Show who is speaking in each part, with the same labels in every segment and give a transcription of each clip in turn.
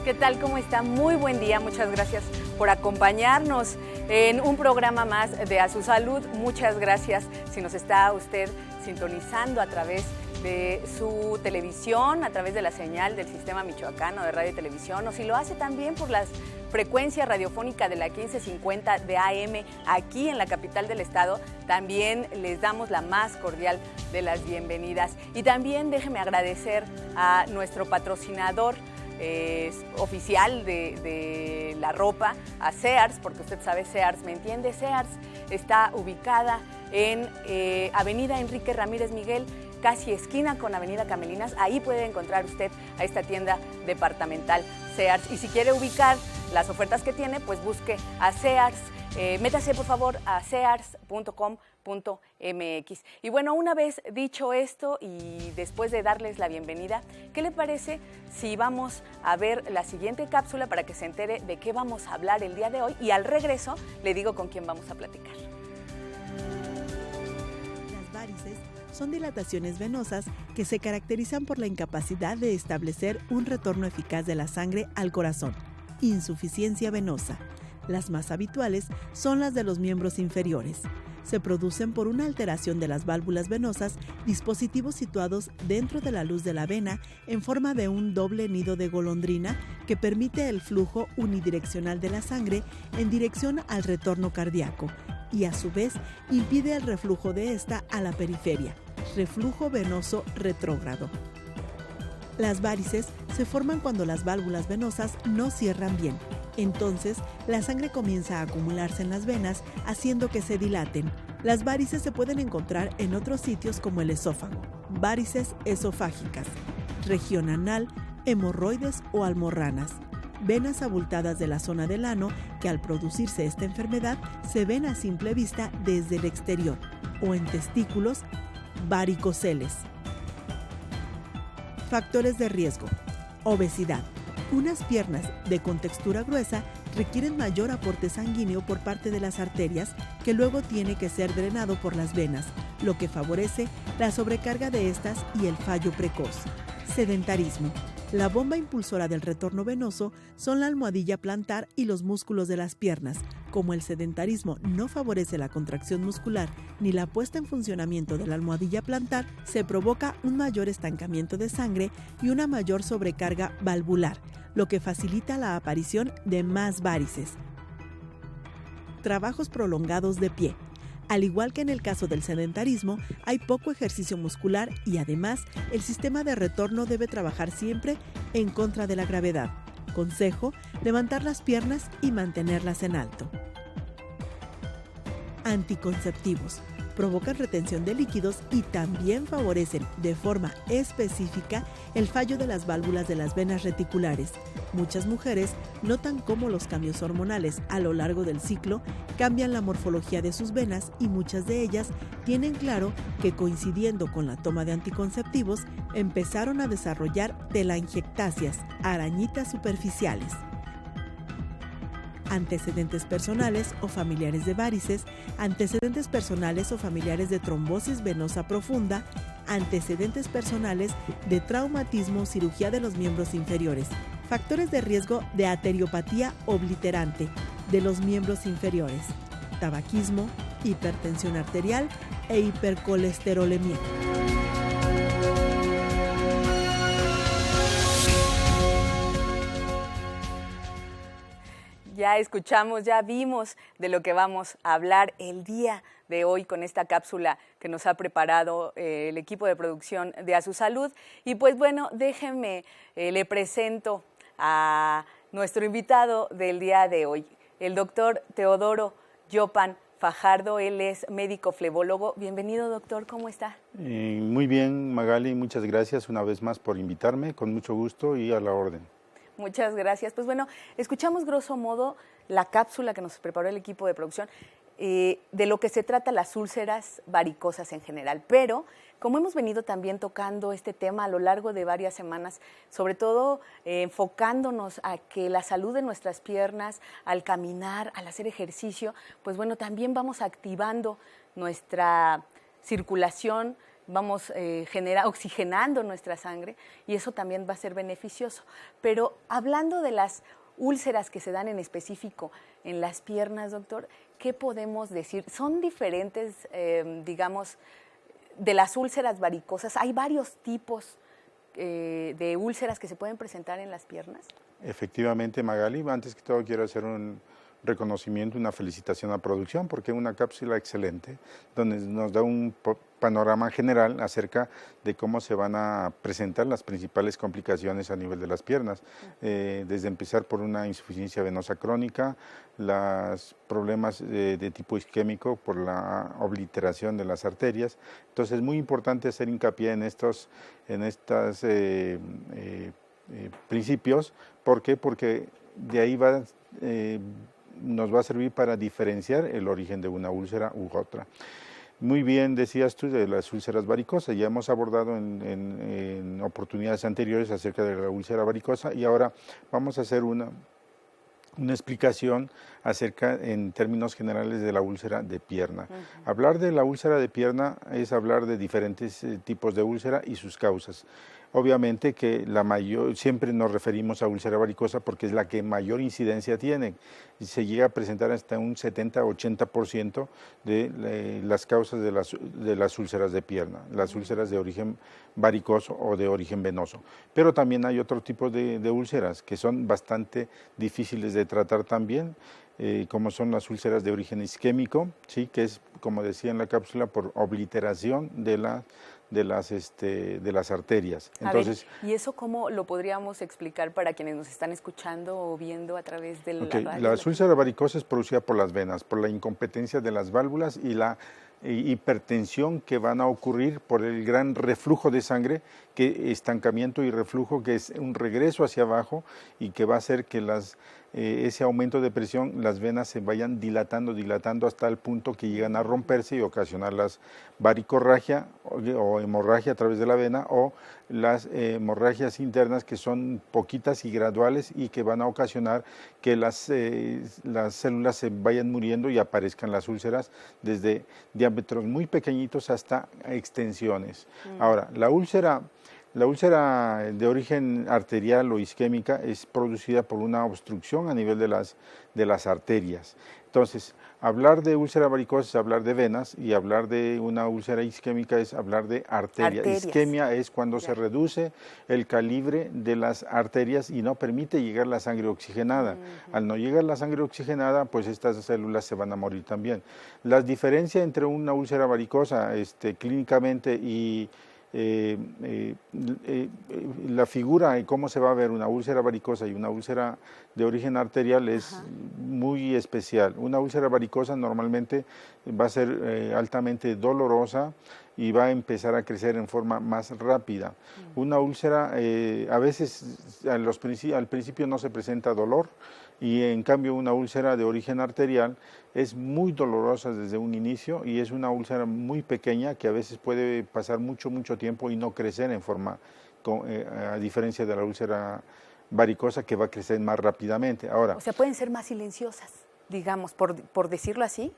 Speaker 1: ¿Qué tal? ¿Cómo está? Muy buen día. Muchas gracias por acompañarnos en un programa más de A Su Salud. Muchas gracias si nos está usted sintonizando a través de su televisión, a través de la señal del Sistema Michoacano de Radio y Televisión, o si lo hace también por las frecuencia radiofónica de la 1550 de AM aquí en la capital del estado. También les damos la más cordial de las bienvenidas. Y también déjeme agradecer a nuestro patrocinador oficial de la ropa, a Sears, porque usted sabe, Sears me entiende. Sears está ubicada en Avenida Enrique Ramírez Miguel, casi esquina con Avenida Camelinas. Ahí puede encontrar usted a esta tienda departamental Sears. Y si quiere ubicar las ofertas que tiene, pues busque a Sears. Métase por favor a sears.com.mx. Y bueno, una vez dicho esto y después de darles la bienvenida, ¿qué le parece si vamos a ver la siguiente cápsula para que se entere de qué vamos a hablar el día de hoy? Y al regreso le digo con quién vamos a platicar.
Speaker 2: Las varices son dilataciones venosas que se caracterizan por la incapacidad de establecer un retorno eficaz de la sangre al corazón. Insuficiencia venosa. Las más habituales son las de los miembros inferiores. Se producen por una alteración de las válvulas venosas, dispositivos situados dentro de la luz de la vena en forma de un doble nido de golondrina que permite el flujo unidireccional de la sangre en dirección al retorno cardíaco y a su vez impide el reflujo de esta a la periferia, reflujo venoso retrógrado. Las varices se forman cuando las válvulas venosas no cierran bien. Entonces, la sangre comienza a acumularse en las venas, haciendo que se dilaten. Las varices se pueden encontrar en otros sitios como el esófago, varices esofágicas, región anal, hemorroides o almorranas, venas abultadas de la zona del ano que al producirse esta enfermedad se ven a simple vista desde el exterior, o en testículos, varicoceles. Factores de riesgo. Obesidad. Unas piernas de contextura gruesa requieren mayor aporte sanguíneo por parte de las arterias, que luego tiene que ser drenado por las venas, lo que favorece la sobrecarga de estas y el fallo precoz. Sedentarismo. La bomba impulsora del retorno venoso son la almohadilla plantar y los músculos de las piernas. Como el sedentarismo no favorece la contracción muscular ni la puesta en funcionamiento de la almohadilla plantar, se provoca un mayor estancamiento de sangre y una mayor sobrecarga valvular, lo que facilita la aparición de más varices. Trabajos prolongados de pie. Al igual que en el caso del sedentarismo, hay poco ejercicio muscular y además el sistema de retorno debe trabajar siempre en contra de la gravedad. Consejo: levantar las piernas y mantenerlas en alto. Anticonceptivos. Provocan retención de líquidos y también favorecen de forma específica el fallo de las válvulas de las venas reticulares. Muchas mujeres notan cómo los cambios hormonales a lo largo del ciclo cambian la morfología de sus venas y muchas de ellas tienen claro que, coincidiendo con la toma de anticonceptivos, empezaron a desarrollar telangiectasias, arañitas superficiales. Antecedentes personales o familiares de varices, antecedentes personales o familiares de trombosis venosa profunda, antecedentes personales de traumatismo o cirugía de los miembros inferiores. Factores de riesgo de arteriopatía obliterante de los miembros inferiores: tabaquismo, hipertensión arterial e hipercolesterolemia.
Speaker 1: Ya escuchamos, ya vimos de lo que vamos a hablar el día de hoy con esta cápsula que nos ha preparado el equipo de producción de A Su Salud. Y pues bueno, déjenme, le presento a nuestro invitado del día de hoy, el doctor Teodoro Llopan Fajardo. Él es médico flebólogo. Bienvenido, doctor, ¿cómo está?
Speaker 3: Muy bien, Magali, muchas gracias una vez más por invitarme, con mucho gusto y a la orden.
Speaker 1: Muchas gracias. Pues bueno, escuchamos grosso modo la cápsula que nos preparó el equipo de producción de lo que se trata las úlceras varicosas en general, pero como hemos venido también tocando este tema a lo largo de varias semanas, sobre todo enfocándonos a que la salud de nuestras piernas, al caminar, al hacer ejercicio, pues bueno, también vamos activando nuestra circulación, vamos oxigenando nuestra sangre y eso también va a ser beneficioso. Pero hablando de las úlceras que se dan en específico en las piernas, doctor, ¿qué podemos decir? ¿Son diferentes, digamos, de las úlceras varicosas? ¿Hay varios tipos de úlceras que se pueden presentar en las piernas?
Speaker 3: Efectivamente, Magali, antes que todo quiero hacer un reconocimiento, una felicitación a producción, porque es una cápsula excelente, donde nos da un panorama general acerca de cómo se van a presentar las principales complicaciones a nivel de las piernas, desde empezar por una insuficiencia venosa crónica, los problemas de tipo isquémico por la obliteración de las arterias. Entonces es muy importante hacer hincapié en estos principios. ¿Por qué? Porque de ahí nos va a servir para diferenciar el origen de una úlcera u otra. Muy bien decías tú de las úlceras varicosas, ya hemos abordado en oportunidades anteriores acerca de la úlcera varicosa y ahora vamos a hacer una explicación acerca en términos generales de la úlcera de pierna. Hablar de la úlcera de pierna es hablar de diferentes tipos de úlcera y sus causas. Obviamente que siempre nos referimos a úlcera varicosa porque es la que mayor incidencia tiene. Se llega a presentar hasta un 70-80% de las causas de las úlceras de pierna, las úlceras de origen varicoso o de origen venoso. Pero también hay otro tipo de úlceras que son bastante difíciles de tratar también, como son las úlceras de origen isquémico, ¿sí? Que es, como decía en la cápsula, por obliteración de las arterias. Entonces,
Speaker 1: ¿y eso cómo lo podríamos explicar para quienes nos están escuchando o viendo a través de la radio?
Speaker 3: La úlcera varicosa es producida por las venas, por la incompetencia de las válvulas y la hipertensión que van a ocurrir por el gran reflujo de sangre, estancamiento y reflujo, que es un regreso hacia abajo y que va a hacer que ese aumento de presión, las venas se vayan dilatando hasta el punto que llegan a romperse y ocasionar las varicorragia o hemorragia a través de la vena, o las hemorragias internas, que son poquitas y graduales y que van a ocasionar que las células se vayan muriendo y aparezcan las úlceras desde diámetros muy pequeñitos hasta extensiones. Ahora, la úlcera de origen arterial o isquémica es producida por una obstrucción a nivel de las arterias. Entonces, hablar de úlcera varicosa es hablar de venas y hablar de una úlcera isquémica es hablar de arterias. Isquemia es cuando se reduce el calibre de las arterias y no permite llegar la sangre oxigenada. Al no llegar la sangre oxigenada, pues estas células se van a morir también. La diferencia entre una úlcera varicosa clínicamente y la figura y cómo se va a ver una úlcera varicosa y una úlcera de origen arterial es muy especial. Una úlcera varicosa normalmente va a ser altamente dolorosa y va a empezar a crecer en forma más rápida. Una úlcera a veces al principio no se presenta dolor, y en cambio una úlcera de origen arterial es muy dolorosa desde un inicio y es una úlcera muy pequeña que a veces puede pasar mucho tiempo y no crecer en forma, a diferencia de la úlcera varicosa, que va a crecer más rápidamente. Ahora,
Speaker 1: o sea, pueden ser más silenciosas, digamos, por decirlo así.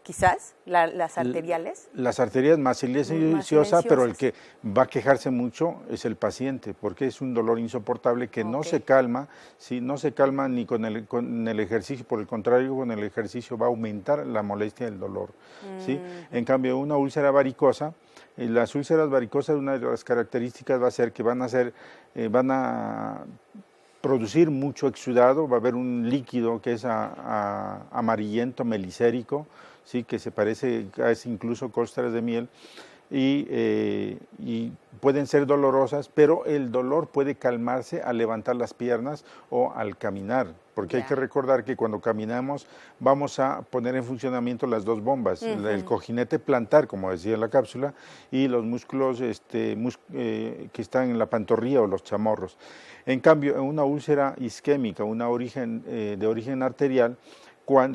Speaker 1: Quizás, las arteriales.
Speaker 3: Las arterias más silenciosas, pero el que va a quejarse mucho es el paciente, porque es un dolor insoportable que no se calma, ¿sí? No se calma ni con el ejercicio, por el contrario, con el ejercicio va a aumentar la molestia y el dolor, ¿sí? En cambio, una úlcera varicosa, las úlceras varicosas, una de las características va a ser que van a producir mucho exudado, va a haber un líquido que es amarillento, melicérico, sí, que se parece a incluso costras de miel, y pueden ser dolorosas, pero el dolor puede calmarse al levantar las piernas o al caminar, porque hay que recordar que cuando caminamos vamos a poner en funcionamiento las dos bombas, el cojinete plantar, como decía en la cápsula, y los músculos que están en la pantorrilla o los chamorros. En cambio, en una úlcera isquémica, de origen arterial,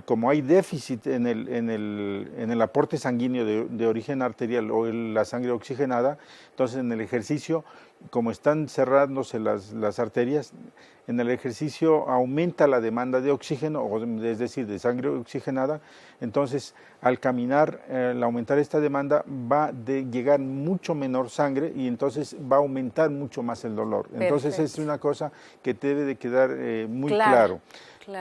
Speaker 3: como hay déficit en el aporte sanguíneo de origen arterial o la sangre oxigenada, entonces en el ejercicio, como están cerrándose las arterias, en el ejercicio aumenta la demanda de oxígeno, es decir, de sangre oxigenada. Entonces, al caminar, al aumentar esta demanda, va a llegar mucho menor sangre y entonces va a aumentar mucho más el dolor. Entonces, es una cosa que debe de quedar muy claro.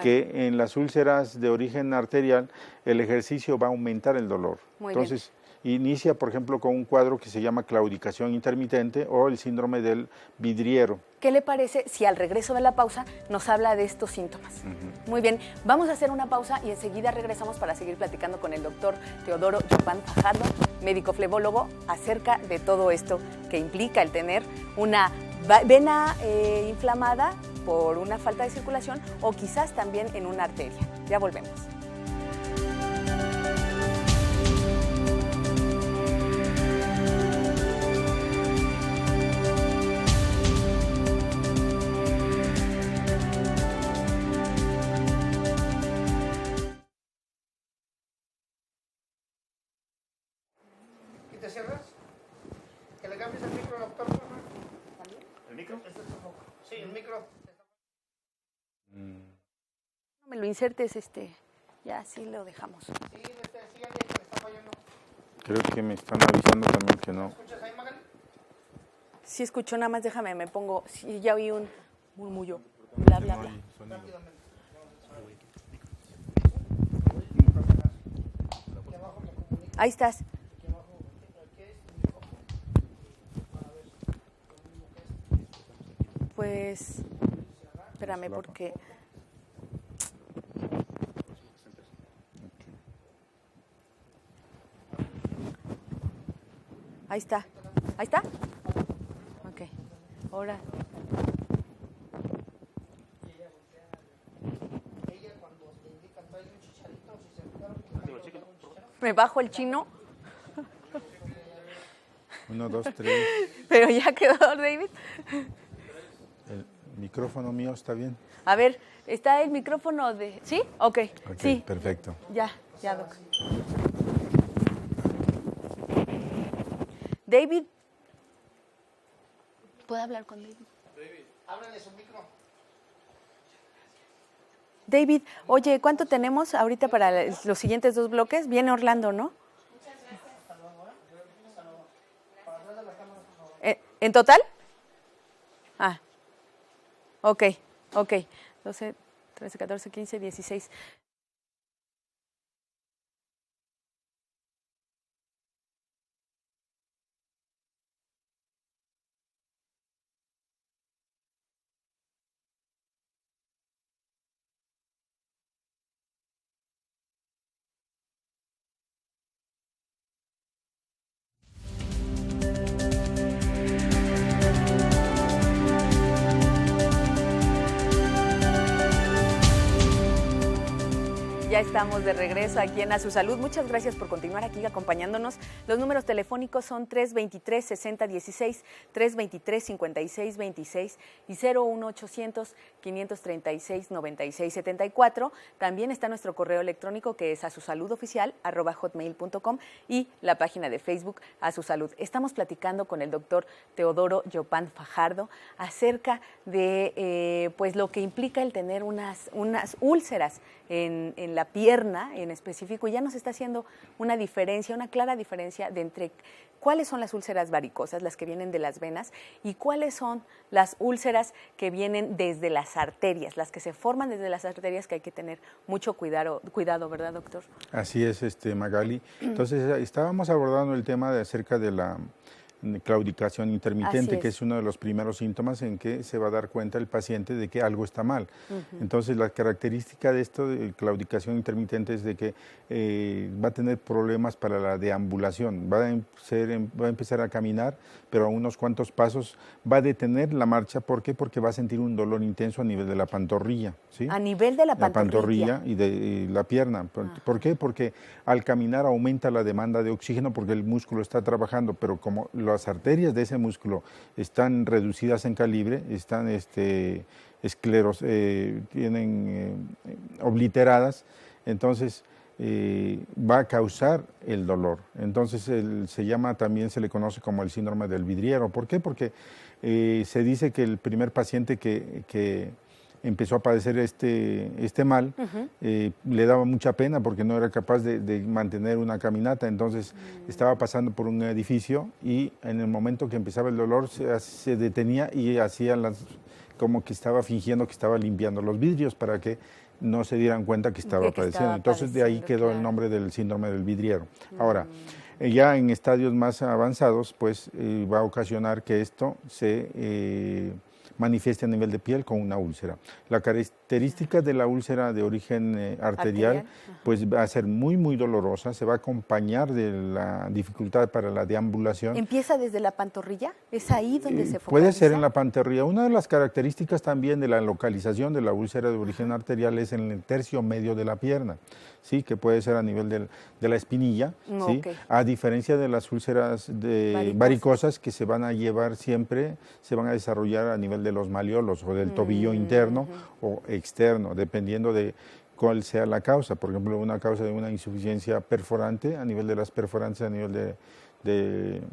Speaker 3: Que en las úlceras de origen arterial el ejercicio va a aumentar el dolor. Entonces, inicia, por ejemplo, con un cuadro que se llama claudicación intermitente o el síndrome del vidriero.
Speaker 1: ¿Qué le parece si al regreso de la pausa nos habla de estos síntomas? Muy bien, vamos a hacer una pausa y enseguida regresamos para seguir platicando con el doctor Teodoro Llopán Fajardo, médico flebólogo, acerca de todo esto que implica el tener una vena inflamada por una falta de circulación o quizás también en una arteria. Ya volvemos.
Speaker 4: ¿Y te cierras? Que le cambies el micro, doctor. ¿El micro? Sí, el micro.
Speaker 1: No me lo insertes, ya así lo dejamos.
Speaker 4: Sí, sí, ya que me está fallando.
Speaker 3: Creo que me están avisando también que no.
Speaker 4: ¿Escuchas ahí, Magali?
Speaker 1: Sí escucho, nada más déjame, me pongo, sí, ya oí un murmullo, bla, bla, bla. Ahí estás. Pues, espérame porque... Ahí está. ¿Ahí está? Ok. Ahora. ¿Me bajo el chino?
Speaker 3: 1, 2, 3.
Speaker 1: Pero ya quedó, David.
Speaker 3: El micrófono mío está bien.
Speaker 1: A ver, está el micrófono de... ¿Sí? Ok. Sí.
Speaker 3: Perfecto.
Speaker 1: Ya, doc. David. ¿Puedo hablar con David?
Speaker 4: Ábrele su micro.
Speaker 1: David, oye, ¿cuánto tenemos ahorita para los siguientes 2 bloques? Viene Orlando, ¿no? Muchas gracias. ¿En total? Ah, ok. 12, 13, 14, 15, 16. Ya estamos de regreso aquí en A Su Salud. Muchas gracias por continuar aquí acompañándonos. Los números telefónicos son 323-6016, 323-5626 y 01800-536-9674. También está nuestro correo electrónico que es asusaludoficial@hotmail.com y la página de Facebook A Su Salud. Estamos platicando con el doctor Teodoro Llopán Fajardo acerca de pues lo que implica el tener unas úlceras en la pierna en específico, y ya nos está haciendo una diferencia, una clara diferencia de entre cuáles son las úlceras varicosas, las que vienen de las venas, y cuáles son las úlceras que vienen desde las arterias, las que se forman desde las arterias, que hay que tener mucho cuidado, ¿verdad, doctor?
Speaker 3: Así es, Magali. Entonces, estábamos abordando el tema acerca de claudicación intermitente,
Speaker 1: Así
Speaker 3: que
Speaker 1: es.
Speaker 3: es uno de los primeros síntomas en que se va a dar cuenta el paciente de que algo está mal. Entonces, la característica de esto de claudicación intermitente es de que va a tener problemas para la deambulación, va a empezar a caminar, pero a unos cuantos pasos va a detener la marcha. ¿Por qué? Porque va a sentir un dolor intenso a nivel de la pantorrilla, ¿sí?
Speaker 1: A nivel de la pantorrilla.
Speaker 3: Y de la pierna. ¿Por qué? Porque al caminar aumenta la demanda de oxígeno porque el músculo está trabajando, pero como las arterias de ese músculo están reducidas en calibre, están tienen obliteradas, entonces va a causar el dolor. Entonces también se le conoce como el síndrome del vidriero. ¿Por qué? Porque se dice que el primer paciente que empezó a padecer este mal, le daba mucha pena porque no era capaz de mantener una caminata. Entonces estaba pasando por un edificio y en el momento que empezaba el dolor se detenía y hacía como que estaba fingiendo que estaba limpiando los vidrios para que no se dieran cuenta que estaba padeciendo. Entonces de ahí quedó el nombre del síndrome del vidriero. Ahora, ya en estadios más avanzados, pues va a ocasionar que esto se manifieste a nivel de piel con una úlcera. La característica de la úlcera de origen arterial, pues va a ser muy, muy dolorosa, se va a acompañar de la dificultad para la deambulación.
Speaker 1: ¿Empieza desde la pantorrilla? ¿Es ahí donde se focaliza?
Speaker 3: Puede ser en la pantorrilla. Una de las características también de la localización de la úlcera de origen arterial es en el tercio medio de la pierna, ¿sí? Que puede ser a nivel de la espinilla, ¿sí? A diferencia de las úlceras varicosas que se van a llevar siempre, se van a desarrollar a nivel de los malleolos o del tobillo interno o externo, dependiendo de cuál sea la causa. Por ejemplo, una causa de una insuficiencia perforante, a nivel de las perforantes, a nivel del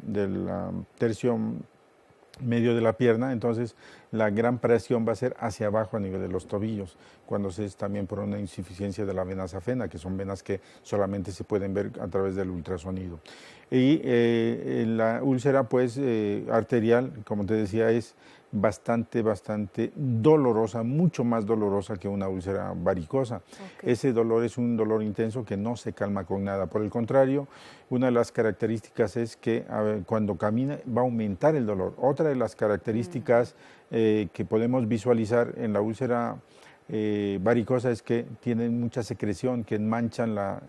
Speaker 3: tercio medio de la pierna, entonces la gran presión va a ser hacia abajo a nivel de los tobillos, cuando es también por una insuficiencia de la vena safena, que son venas que solamente se pueden ver a través del ultrasonido. Y la úlcera pues arterial, como te decía, es bastante dolorosa, mucho más dolorosa que una úlcera varicosa. Ese dolor es un dolor intenso que no se calma con nada. Por el contrario, una de las características es que cuando camina va a aumentar el dolor. Otra de las características que podemos visualizar en la úlcera varicosa es que tienen mucha secreción, que mancha la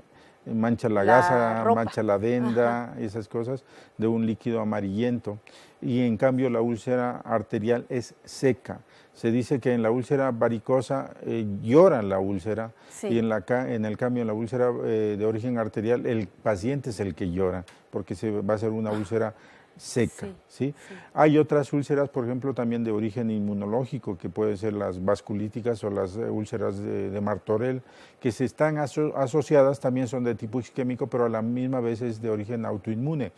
Speaker 3: gasa,
Speaker 1: ropa.
Speaker 3: mancha la venda, esas cosas, de un líquido amarillento. Y en cambio la úlcera arterial es seca. Se dice que en la úlcera varicosa llora la úlcera, y en el cambio en la úlcera de origen arterial el paciente es el que llora, porque va a ser una úlcera seca. ¿Sí? Hay otras úlceras, por ejemplo, también de origen inmunológico, que pueden ser las vasculíticas o las úlceras de Martorell, que se están asociadas, también son de tipo isquémico, pero a la misma vez es de origen autoinmune.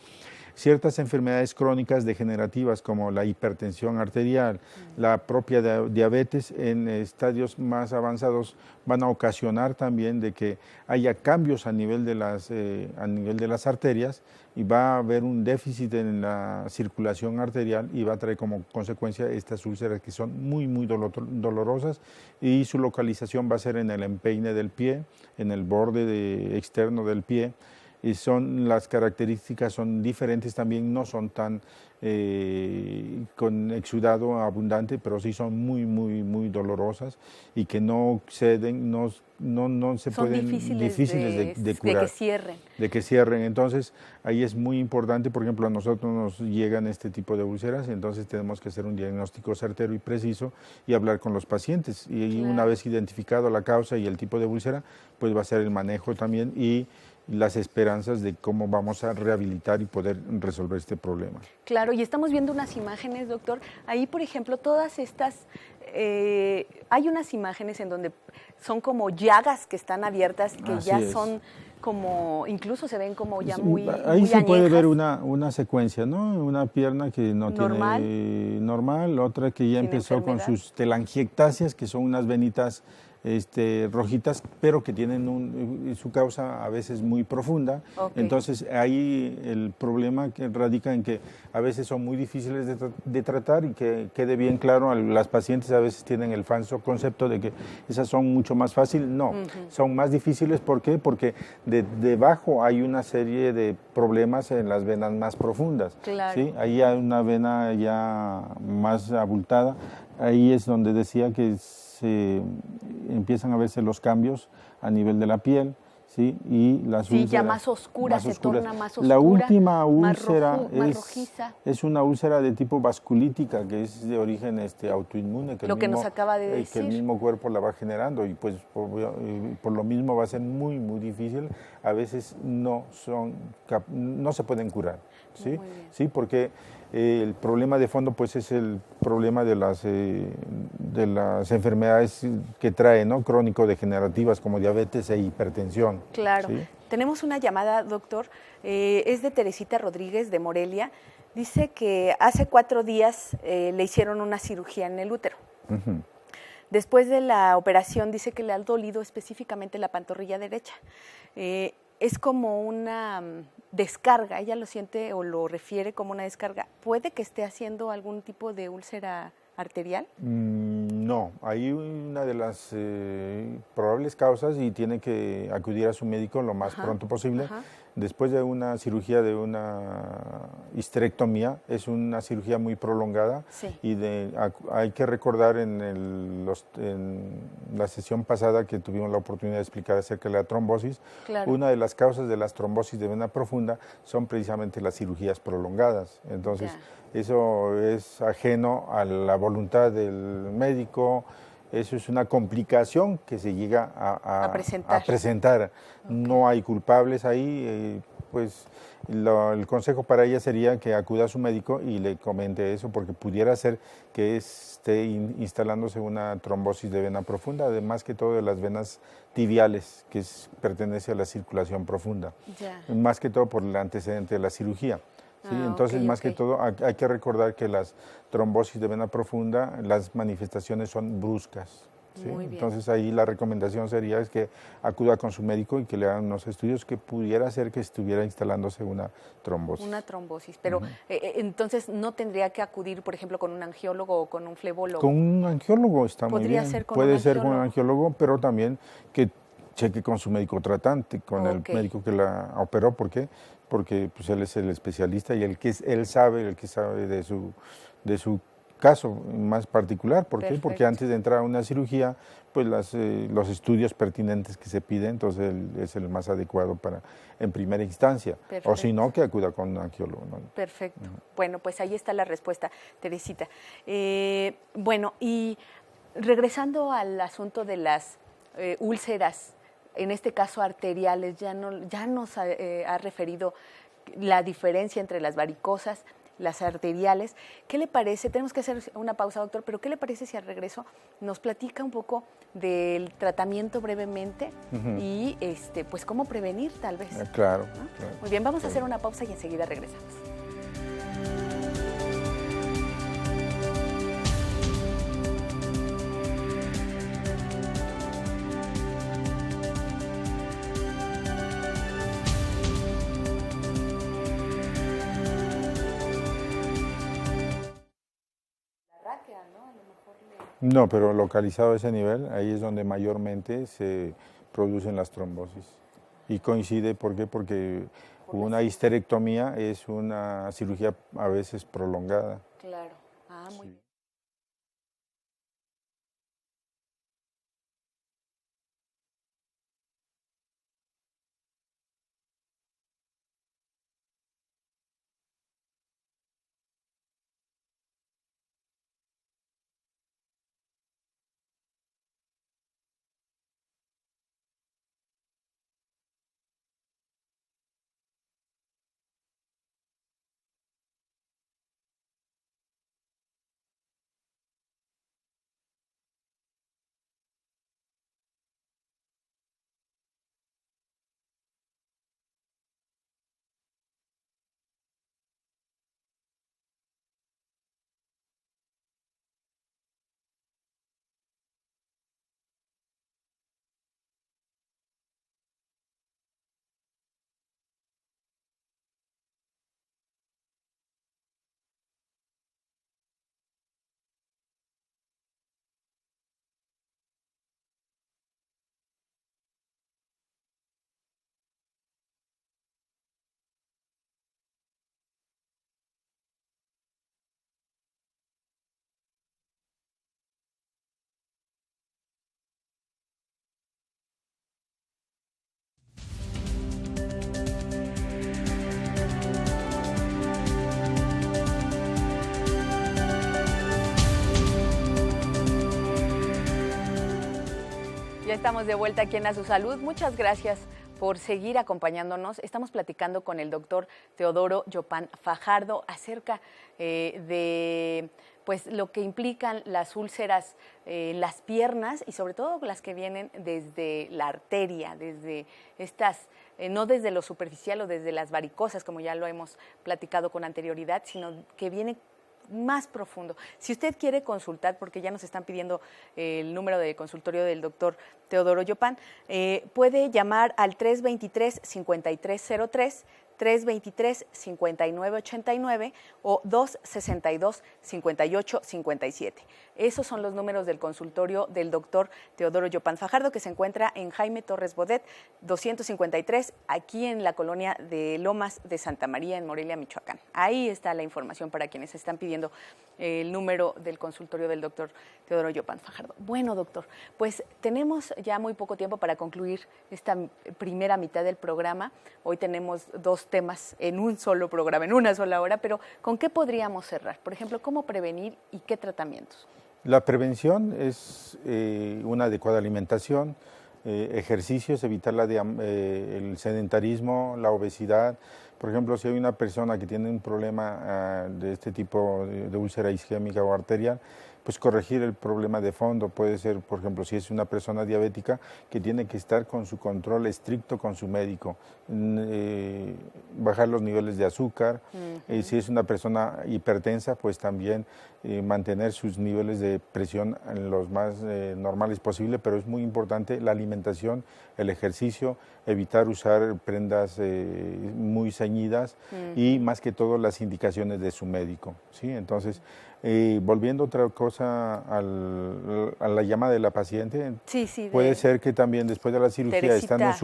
Speaker 3: Ciertas enfermedades crónicas degenerativas como la hipertensión arterial, la propia diabetes en estadios más avanzados van a ocasionar también de que haya cambios a nivel de las arterias, y va a haber un déficit en la circulación arterial y va a traer como consecuencia estas úlceras que son muy, muy dolorosas, y su localización va a ser en el empeine del pie, en el borde externo del pie. Y las características son diferentes también, no son tan con exudado abundante, pero sí son muy, muy, muy dolorosas y que no ceden, no se
Speaker 1: son
Speaker 3: pueden, difíciles de curar. De que cierren. Entonces, ahí es muy importante. Por ejemplo, a nosotros nos llegan este tipo de úlceras, entonces tenemos que hacer un diagnóstico certero y preciso y hablar con los pacientes. Y una vez identificado la causa y el tipo de úlcera, pues va a ser el manejo también y las esperanzas de cómo vamos a rehabilitar y poder resolver este problema.
Speaker 1: Claro, y estamos viendo unas imágenes, doctor. Ahí, por ejemplo, todas estas, hay unas imágenes en donde son como llagas que están abiertas, que
Speaker 3: Así
Speaker 1: ya
Speaker 3: es.
Speaker 1: son como, incluso se ven como ya muy
Speaker 3: Ahí
Speaker 1: muy
Speaker 3: se puede
Speaker 1: añejas.
Speaker 3: ver una secuencia, ¿no? Una pierna que no tiene normal, otra que ya
Speaker 1: Sin
Speaker 3: empezó con
Speaker 1: enfermedad.
Speaker 3: sus telangiectasias, que son unas venitas rojitas, pero que tienen su causa a veces muy profunda.
Speaker 1: Okay.
Speaker 3: Entonces ahí el problema que radica en que a veces son muy difíciles de tratar, y que quede bien claro, las pacientes a veces tienen el falso concepto de que esas son mucho más fáciles. No, son más difíciles. ¿Por qué? Porque debajo hay una serie de problemas en las venas más profundas.
Speaker 1: Claro.
Speaker 3: ¿Sí? Ahí hay una vena ya más abultada. Ahí es donde decía que se empiezan a verse los cambios a nivel de la piel, ¿sí? Y las úlceras,
Speaker 1: ya más oscura, se torna más oscura.
Speaker 3: La última úlcera
Speaker 1: más rojiza.
Speaker 3: Es una úlcera de tipo vasculítica, que es de origen autoinmune, que
Speaker 1: nos acaba de decir.
Speaker 3: Que el mismo cuerpo la va generando, y pues por lo mismo va a ser muy, muy difícil. A veces no se pueden curar, ¿sí? Sí, porque el problema de fondo pues es el problema de las enfermedades que trae, ¿no? Crónico-degenerativas, como diabetes e hipertensión.
Speaker 1: Claro.
Speaker 3: ¿Sí?
Speaker 1: Tenemos una llamada, doctor, es de Teresita Rodríguez de Morelia. Dice que hace 4 días le hicieron una cirugía en el útero. Después de la operación dice que le ha dolido específicamente la pantorrilla derecha. Es como una descarga, ella lo siente o lo refiere como una descarga. ¿Puede que esté haciendo algún tipo de úlcera arterial?
Speaker 3: No, hay una de las probables causas, y tiene que acudir a su médico lo más pronto posible. Después de una cirugía, de una histerectomía, es una cirugía muy prolongada.
Speaker 1: Sí.
Speaker 3: Y hay que recordar en la sesión pasada que tuvimos la oportunidad de explicar acerca de la trombosis,
Speaker 1: claro.
Speaker 3: Una de las causas de las trombosis de vena profunda son precisamente las cirugías prolongadas. Entonces, eso es ajeno a la voluntad del médico. Eso es una complicación que se llega a presentar. Okay. No hay culpables ahí, pues el consejo para ella sería que acuda a su médico y le comente eso, porque pudiera ser que esté instalándose una trombosis de vena profunda, además que todo de las venas tibiales, que pertenece a la circulación profunda, más que todo por el antecedente de la cirugía. ¿Sí? Entonces, más que todo, hay que recordar que las trombosis de vena profunda, las manifestaciones son bruscas. ¿Sí? Entonces, ahí la recomendación sería que acuda con su médico y que le hagan unos estudios, que pudiera ser que estuviera instalándose una trombosis.
Speaker 1: Una trombosis, pero entonces no tendría que acudir, por ejemplo, con un angiólogo o con un flebólogo.
Speaker 3: Con un angiólogo está muy bien. Puede ser con un angiólogo, pero también que cheque con su médico tratante, con el médico que la operó. ¿Por qué? Porque pues, él es el especialista y él sabe de su caso más particular. ¿Por qué? Porque antes de entrar a una cirugía, pues los estudios pertinentes que se piden, entonces él es el más adecuado en primera instancia. O si no, que acuda con un angiólogo, ¿no?
Speaker 1: Perfecto. Bueno, pues ahí está la respuesta, Teresita. Bueno, y regresando al asunto de las úlceras, en este caso arteriales, ya nos ha referido la diferencia entre las varicosas, las arteriales. ¿Qué le parece? Tenemos que hacer una pausa, doctor, pero ¿qué le parece si al regreso nos platica un poco del tratamiento brevemente y pues cómo prevenir tal vez?
Speaker 3: Claro,
Speaker 1: ¿no?
Speaker 3: claro.
Speaker 1: Muy bien, vamos a hacer una pausa y enseguida regresamos.
Speaker 3: No, pero localizado a ese nivel, ahí es donde mayormente se producen las trombosis. Y coincide, ¿por qué? Porque una histerectomía es una cirugía a veces prolongada.
Speaker 1: Claro. Muy bien. Ya estamos de vuelta aquí en A Su Salud. Muchas gracias por seguir acompañándonos. Estamos platicando con el doctor Teodoro Llopán Fajardo acerca de pues, lo que implican las úlceras en las piernas y sobre todo las que vienen desde la arteria, desde estas, no desde lo superficial o desde las varicosas, como ya lo hemos platicado con anterioridad, sino que vienen más profundo. Si usted quiere consultar, porque ya nos están pidiendo el número de consultorio del doctor Teodoro Llopán, puede llamar al 323-5303, 323-5989 o 262-5857. Esos son los números del consultorio del doctor Teodoro Llopán Fajardo, que se encuentra en Jaime Torres Bodet, 253, aquí en la colonia de Lomas de Santa María, en Morelia, Michoacán. Ahí está la información para quienes están pidiendo el número del consultorio del doctor Teodoro Llopán Fajardo. Bueno, doctor, pues tenemos ya muy poco tiempo para concluir esta primera mitad del programa. Hoy tenemos dos temas en un solo programa, en una sola hora, pero ¿con qué podríamos cerrar? Por ejemplo, ¿cómo prevenir y qué tratamientos?
Speaker 3: La prevención es una adecuada alimentación, ejercicios, evitar el sedentarismo, la obesidad. Por ejemplo, si hay una persona que tiene un problema de este tipo de úlcera isquémica o arterial, pues corregir el problema de fondo. Puede ser, por ejemplo, si es una persona diabética, que tiene que estar con su control estricto con su médico, bajar los niveles de azúcar. Si es una persona hipertensa, pues también mantener sus niveles de presión en los más normales posible, pero es muy importante la alimentación, el ejercicio, evitar usar prendas muy ceñidas y más que todo las indicaciones de su médico, ¿sí? Entonces, volviendo otra cosa a la llamada de la paciente, puede ser que también después de la cirugía,
Speaker 1: Teresita
Speaker 3: estando en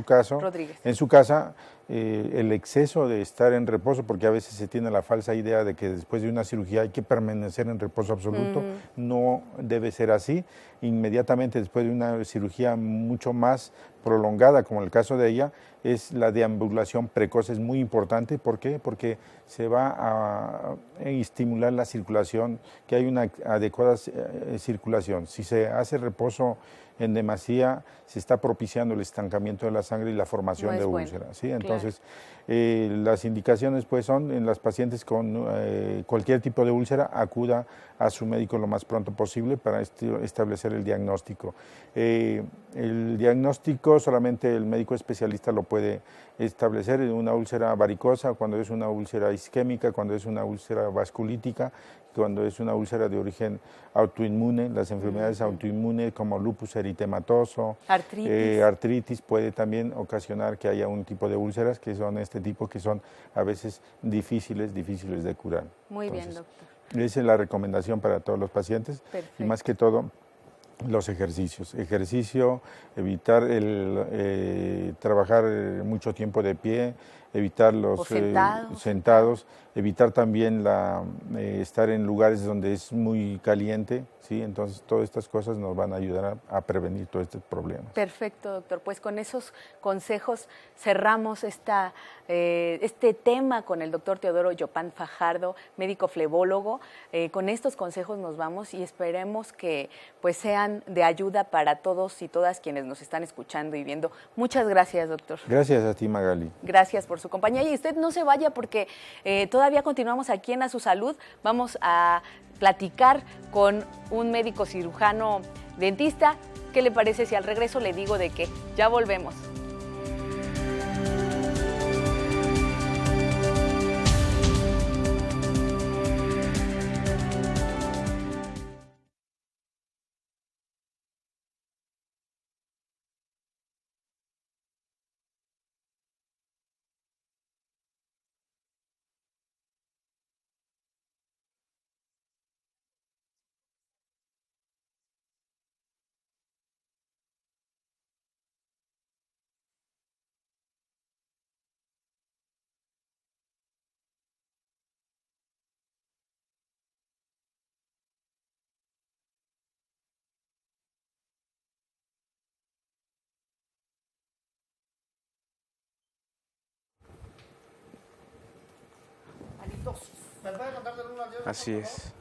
Speaker 3: su casa, el exceso de estar en reposo, porque a veces se tiene la falsa idea de que después de una cirugía hay que permanecer en reposo absoluto, no debe ser así. Inmediatamente después de una cirugía mucho más prolongada, como el caso de ella, es la deambulación precoz, es muy importante. ¿Por qué? Porque se va a estimular la circulación, que hay una adecuada circulación. Si se hace reposo en demasía, se está propiciando el estancamiento de la sangre y la formación de úlceras, ¿sí? Entonces, las indicaciones pues son en las pacientes con cualquier tipo de úlcera, acuda a su médico lo más pronto posible para establecer el diagnóstico. El diagnóstico solamente el médico especialista lo puede establecer en una úlcera varicosa, cuando es una úlcera isquémica, cuando es una úlcera vasculítica, cuando es una úlcera de origen autoinmune, las enfermedades autoinmunes como lupus eritematoso, artritis puede también ocasionar que haya un tipo de úlceras que son este tipo, que son a veces difíciles de curar.
Speaker 1: Muy bien, doctor.
Speaker 3: Esa es la recomendación para todos los pacientes.
Speaker 1: Perfecto.
Speaker 3: Y más que todo los ejercicios. Evitar trabajar mucho tiempo de pie, evitar los sentados, evitar también estar en lugares donde es muy caliente, ¿sí? Entonces todas estas cosas nos van a ayudar a prevenir todos estos problemas.
Speaker 1: Perfecto, doctor. Pues con esos consejos cerramos este tema con el doctor Teodoro Llopán Fajardo, médico flebólogo. Con estos consejos nos vamos y esperemos que pues sean de ayuda para todos y todas quienes nos están escuchando y viendo. Muchas gracias, doctor.
Speaker 3: Gracias a ti, Magali.
Speaker 1: Gracias por su compañía y usted no se vaya porque todavía continuamos aquí en A Su Salud. Vamos a platicar con un médico cirujano dentista. ¿Qué le parece si al regreso le digo de qué? Ya volvemos.
Speaker 5: Así es.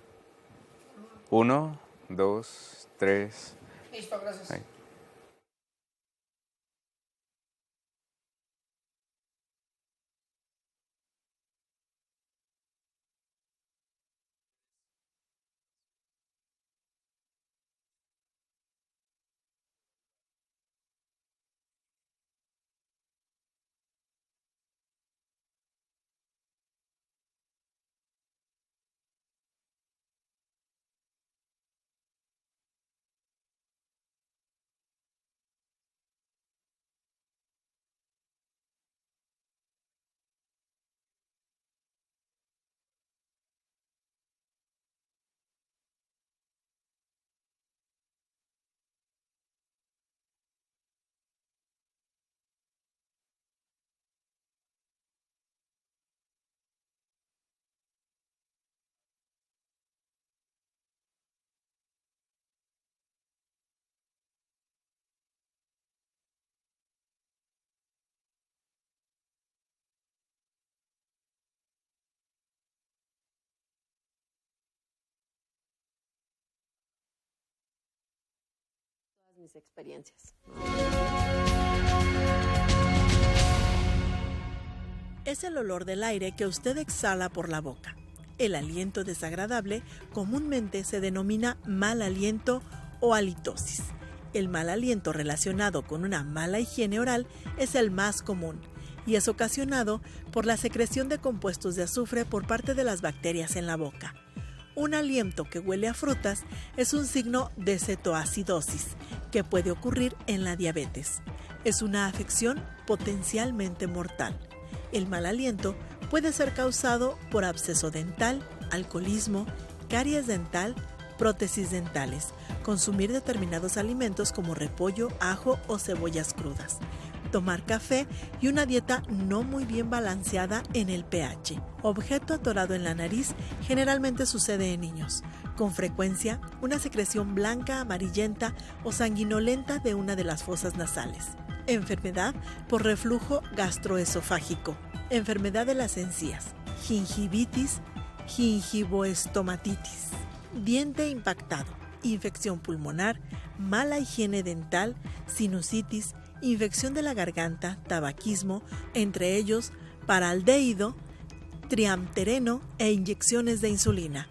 Speaker 5: 1, 2, 3.
Speaker 4: Listo, gracias.
Speaker 5: Ahí. mis experiencias.
Speaker 2: Es el olor del aire que usted exhala por la boca. El aliento desagradable comúnmente se denomina mal aliento o halitosis. El mal aliento relacionado con una mala higiene oral es el más común y es ocasionado por la secreción de compuestos de azufre por parte de las bacterias en la boca. Un aliento que huele a frutas es un signo de cetoacidosis que puede ocurrir en la diabetes. Es una afección potencialmente mortal. El mal aliento puede ser causado por absceso dental, alcoholismo, caries dental, prótesis dentales, consumir determinados alimentos como repollo, ajo o cebollas crudas, tomar café y una dieta no muy bien balanceada en el pH. Objeto atorado en la nariz generalmente sucede en niños. Con frecuencia, una secreción blanca, amarillenta o sanguinolenta de una de las fosas nasales. Enfermedad por reflujo gastroesofágico. Enfermedad de las encías. Gingivitis, gingivoestomatitis. Diente impactado. Infección pulmonar, mala higiene dental, sinusitis, infección de la garganta, tabaquismo, entre ellos paraldehído, triamtereno e inyecciones de insulina.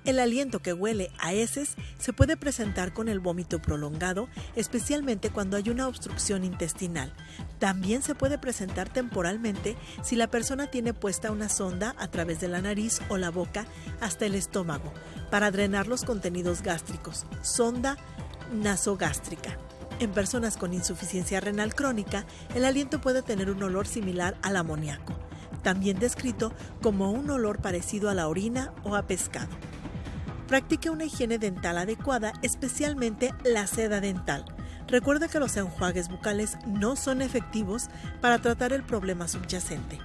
Speaker 2: El aliento que huele a heces se puede presentar con el vómito prolongado, especialmente cuando hay una obstrucción intestinal. También se puede presentar temporalmente si la persona tiene puesta una sonda a través de la nariz o la boca hasta el estómago para drenar los contenidos gástricos, sonda nasogástrica. En personas con insuficiencia renal crónica, el aliento puede tener un olor similar al amoníaco, también descrito como un olor parecido a la orina o a pescado. Practique una higiene dental adecuada, especialmente la seda dental. Recuerda que los enjuagues bucales no son efectivos para tratar el problema subyacente.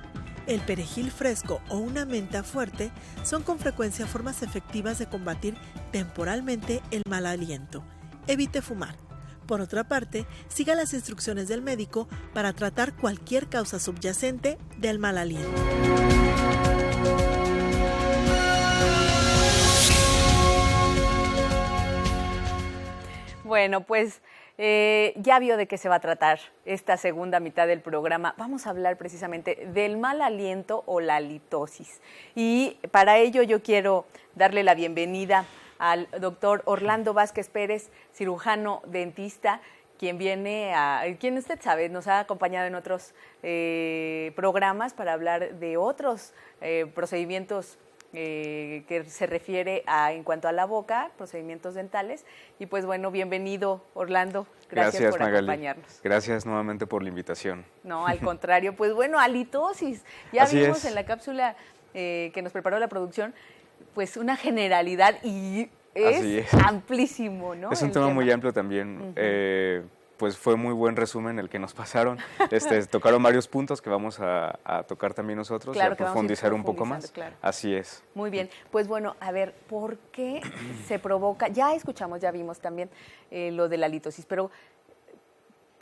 Speaker 2: El perejil fresco o una menta fuerte son con frecuencia formas efectivas de combatir temporalmente el mal aliento. Evite fumar. Por otra parte, siga las instrucciones del médico para tratar cualquier causa subyacente del mal aliento.
Speaker 1: Bueno, pues ya vio de qué se va a tratar esta segunda mitad del programa. Vamos a hablar precisamente del mal aliento o la halitosis. Y para ello yo quiero darle la bienvenida al doctor Orlando Vázquez Pérez, cirujano dentista, quien usted sabe, nos ha acompañado en otros programas para hablar de otros procedimientos que se refiere en cuanto a la boca, procedimientos dentales. Y pues bueno, bienvenido Orlando, gracias por
Speaker 6: Magali.
Speaker 1: acompañarnos.
Speaker 6: Gracias nuevamente por la invitación.
Speaker 1: No, al contrario, pues bueno, halitosis. Ya
Speaker 6: Así
Speaker 1: vimos
Speaker 6: es.
Speaker 1: en la cápsula que nos preparó la producción, pues una generalidad y es amplísimo, ¿no?
Speaker 6: Es un tema muy amplio también. Pues fue muy buen resumen el que nos pasaron. Tocaron varios puntos que vamos a tocar también nosotros,
Speaker 1: claro,
Speaker 6: y a profundizar un poco más.
Speaker 1: Claro.
Speaker 6: Así es.
Speaker 1: Muy bien. Pues bueno, a ver, ¿por qué se provoca? Ya escuchamos, ya vimos también lo de la halitosis, pero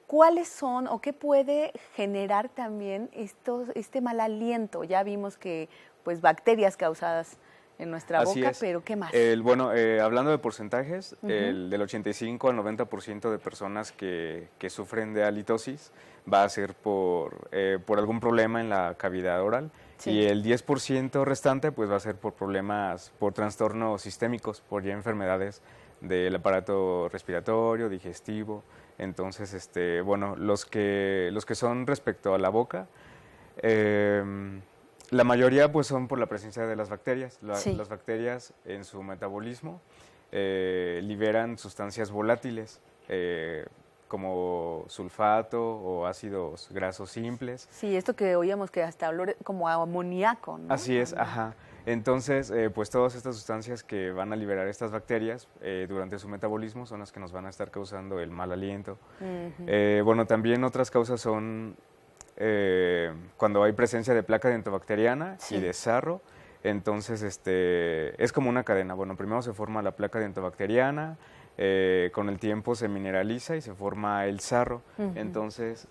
Speaker 1: ¿cuáles son o qué puede generar también este mal aliento? Ya vimos que pues bacterias causadas en nuestra boca, pero ¿qué más?
Speaker 6: Hablando de porcentajes, del 85 al 90% de personas que sufren de halitosis va a ser por algún problema en la cavidad oral, y el 10% restante pues va a ser por problemas, por trastornos sistémicos, por ya enfermedades del aparato respiratorio, digestivo. Entonces, los que son respecto a la boca, la mayoría pues son por la presencia de las bacterias. Las bacterias en su metabolismo liberan sustancias volátiles como sulfato o ácidos grasos simples.
Speaker 1: Sí, esto que oíamos que hasta olor como a amoníaco, ¿no?
Speaker 6: Así es, ajá. Entonces, pues todas estas sustancias que van a liberar estas bacterias durante su metabolismo son las que nos van a estar causando el mal aliento. También otras causas son cuando hay presencia de placa dentobacteriana y de sarro. Entonces es como una cadena. Bueno, primero se forma la placa dentobacteriana, con el tiempo se mineraliza y se forma el sarro. Entonces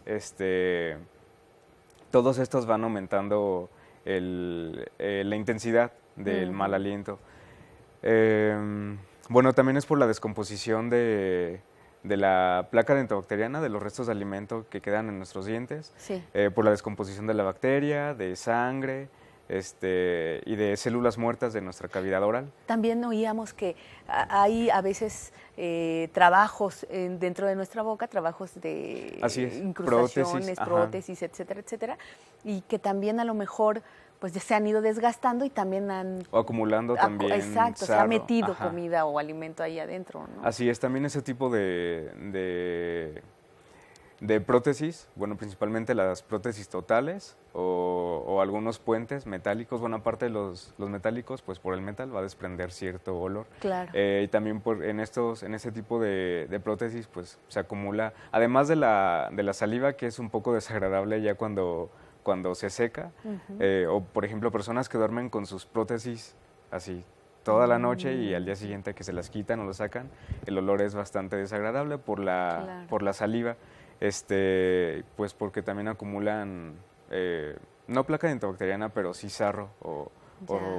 Speaker 6: todos estos van aumentando la intensidad del mal aliento. También es por la descomposición de de la placa dentobacteriana, de los restos de alimento que quedan en nuestros dientes,
Speaker 1: Sí.
Speaker 6: por la descomposición de la bacteria, de sangre, y de células muertas de nuestra cavidad oral.
Speaker 1: También oíamos que hay a veces trabajos dentro de nuestra boca, trabajos de
Speaker 6: Así es,
Speaker 1: incrustaciones, prótesis, etcétera, etcétera, y que también a lo mejor pues ya se han ido desgastando y también han...
Speaker 6: O acumulando también
Speaker 1: Exacto, se ha
Speaker 6: sarro.
Speaker 1: metido
Speaker 6: Ajá.
Speaker 1: comida o alimento ahí adentro, ¿no?
Speaker 6: Así es, también ese tipo de prótesis, bueno, principalmente las prótesis totales o algunos puentes metálicos, buena parte de los metálicos, pues por el metal va a desprender cierto olor.
Speaker 1: Claro.
Speaker 6: Y también en ese tipo de prótesis, pues se acumula, además de la saliva, que es un poco desagradable ya cuando se seca, o por ejemplo personas que duermen con sus prótesis así toda la noche y al día siguiente que se las quitan o lo sacan, el olor es bastante desagradable por la saliva. Pues porque también acumulan, no placa dentobacteriana, pero sí sarro o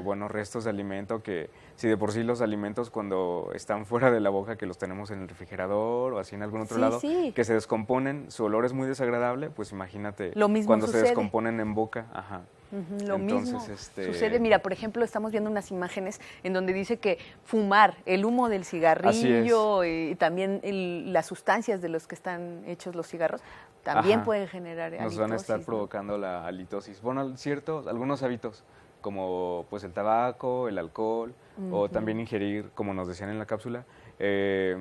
Speaker 6: bueno, restos de alimento que, si de por sí los alimentos cuando están fuera de la boca, que los tenemos en el refrigerador o así en algún otro lado, que se descomponen, su olor es muy desagradable, pues imagínate
Speaker 1: Lo mismo
Speaker 6: cuando
Speaker 1: sucede.
Speaker 6: se descomponen en boca. Ajá.
Speaker 1: Lo
Speaker 6: Entonces,
Speaker 1: mismo sucede. Mira, por ejemplo, estamos viendo unas imágenes en donde dice que fumar, el humo del cigarrillo y también las sustancias de los que están hechos los cigarros, también pueden generar halitosis.
Speaker 6: Nos van a estar provocando la halitosis. Bueno, algunos hábitos, como pues el tabaco, el alcohol, o también ingerir, como nos decían en la cápsula,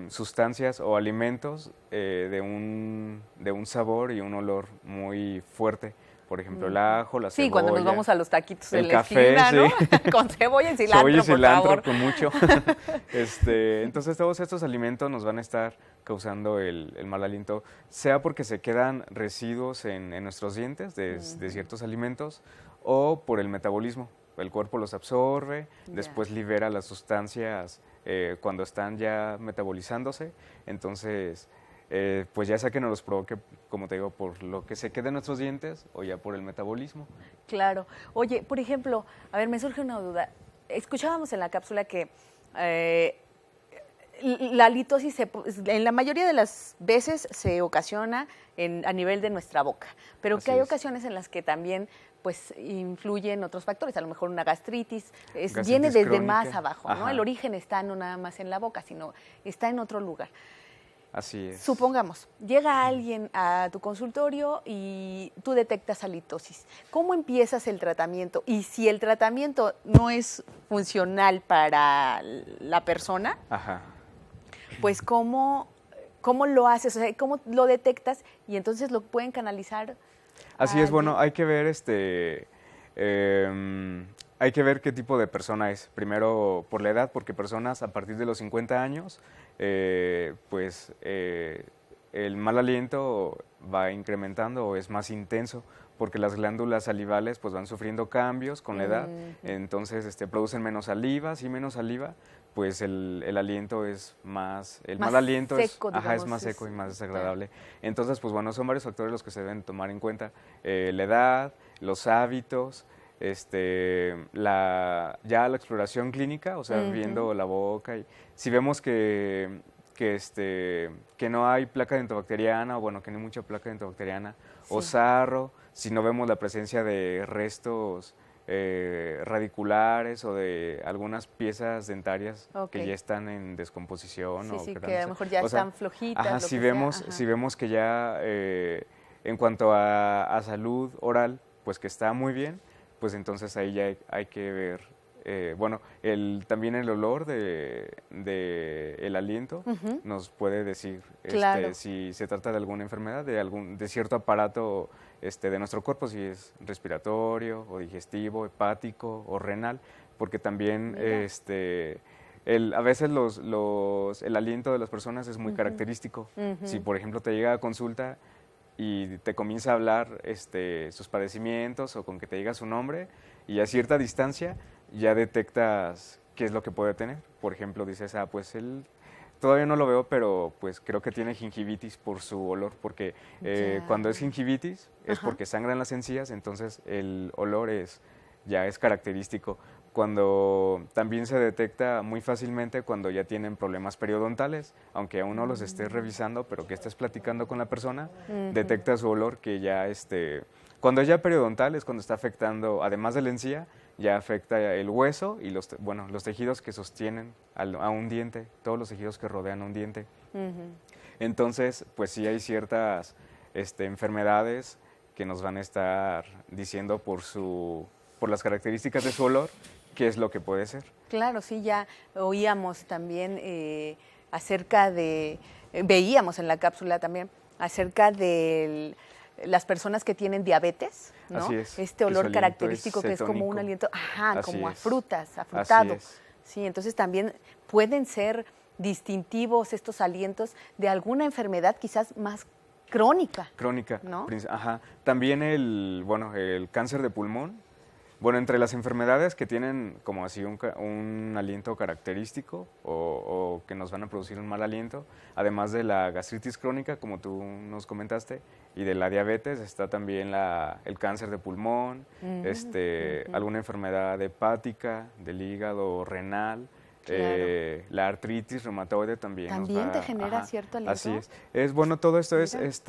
Speaker 6: sustancias o alimentos de un sabor y un olor muy fuerte. Por ejemplo, el ajo, la cebolla.
Speaker 1: Sí, cuando nos vamos a los taquitos de la
Speaker 6: café,
Speaker 1: esquina, ¿no?
Speaker 6: sí.
Speaker 1: Con cebolla y cilantro,
Speaker 6: cebolla y cilantro,
Speaker 1: por favor.
Speaker 6: con mucho. Entonces, todos estos alimentos nos van a estar causando el mal aliento, sea porque se quedan residuos en nuestros dientes de ciertos alimentos o por el metabolismo. El cuerpo los absorbe, después libera las sustancias cuando están ya metabolizándose. Entonces, pues ya sea que nos los provoque, como te digo, por lo que se quede en nuestros dientes o ya por el metabolismo.
Speaker 1: Claro. Oye, por ejemplo, a ver, me surge una duda. Escuchábamos en la cápsula que la halitosis en la mayoría de las veces se ocasiona a nivel de nuestra boca, pero
Speaker 6: Así
Speaker 1: que hay
Speaker 6: es.
Speaker 1: ocasiones en las que también pues influyen otros factores, a lo mejor una gastritis,
Speaker 6: Gastritis
Speaker 1: viene desde
Speaker 6: crónica.
Speaker 1: más abajo, ¿no?
Speaker 6: Ajá.
Speaker 1: El origen está no nada más en la boca, sino está en otro lugar.
Speaker 6: Así es.
Speaker 1: Supongamos, llega alguien a tu consultorio y tú detectas halitosis. ¿Cómo empiezas el tratamiento? Y si el tratamiento no es funcional para la persona,
Speaker 6: Ajá.
Speaker 1: pues ¿cómo lo haces? O sea, ¿cómo lo detectas? Y entonces lo pueden canalizar.
Speaker 6: Así es, bueno, hay que ver hay que ver qué tipo de persona es. Primero por la edad, porque personas a partir de los 50 años, pues el mal aliento va incrementando o es más intenso, porque las glándulas salivales pues van sufriendo cambios con la edad, entonces producen menos saliva, sí, menos saliva, pues el aliento es más, el
Speaker 1: Más
Speaker 6: mal aliento
Speaker 1: seco,
Speaker 6: es
Speaker 1: digamos,
Speaker 6: más seco y
Speaker 1: es-
Speaker 6: más desagradable. Entonces, pues bueno, son varios factores los que se deben tomar en cuenta, la edad, los hábitos, ya la exploración clínica, o sea, viendo la boca, y si vemos que no hay placa dentobacteriana, o bueno, que no hay mucha placa dentobacteriana, o sarro, si no vemos la presencia de restos radiculares o de algunas piezas dentarias que ya están en descomposición.
Speaker 1: Sí,
Speaker 6: o
Speaker 1: sí, que a
Speaker 6: quedándose.
Speaker 1: lo mejor ya
Speaker 6: O sea,
Speaker 1: están flojitas.
Speaker 6: ajá,
Speaker 1: lo
Speaker 6: si
Speaker 1: que
Speaker 6: vemos,
Speaker 1: sea, ajá.
Speaker 6: si vemos que ya en cuanto a salud oral, pues que está muy bien, pues entonces ahí ya hay que ver, bueno, también el olor de el aliento nos puede decir
Speaker 1: Claro.
Speaker 6: si se trata de alguna enfermedad, de cierto aparato de nuestro cuerpo, si es respiratorio o digestivo, hepático o renal, porque también a veces el aliento de las personas es muy característico. Si por ejemplo te llega a consulta y te comienza a hablar sus padecimientos o con que te diga su nombre y a cierta distancia ya detectas qué es lo que puede tener. Por ejemplo, dices, pues él todavía no lo veo, pero pues creo que tiene gingivitis por su olor, porque cuando es gingivitis es porque sangran las encías, entonces el olor ya es característico. cuando también se detecta muy fácilmente cuando ya tienen problemas periodontales, aunque aún no los estés revisando, pero que estés platicando con la persona, detecta su olor que ya, cuando es ya periodontal es cuando está afectando, además de la encía, ya afecta el hueso y los tejidos que sostienen a un diente, todos los tejidos que rodean un diente. Entonces, pues sí hay ciertas enfermedades que nos van a estar diciendo por las características de su olor, qué es lo que puede ser.
Speaker 1: Claro, sí, ya oíamos también acerca veíamos en la cápsula también acerca de las personas que tienen diabetes, ¿no?
Speaker 6: Así es.
Speaker 1: Este olor característico que es como un aliento, como a frutas, afrutado. Sí, entonces también pueden ser distintivos estos alientos de alguna enfermedad quizás más crónica.
Speaker 6: Crónica,
Speaker 1: ¿no?
Speaker 6: También el cáncer de pulmón. Bueno, entre las enfermedades que tienen como así un aliento característico o que nos van a producir un mal aliento, además de la gastritis crónica, como tú nos comentaste, y de la diabetes, está también el cáncer de pulmón, alguna enfermedad hepática, del hígado, renal. Claro. La artritis reumatoide también
Speaker 1: te genera cierto aliento.
Speaker 6: Así es. Todo esto es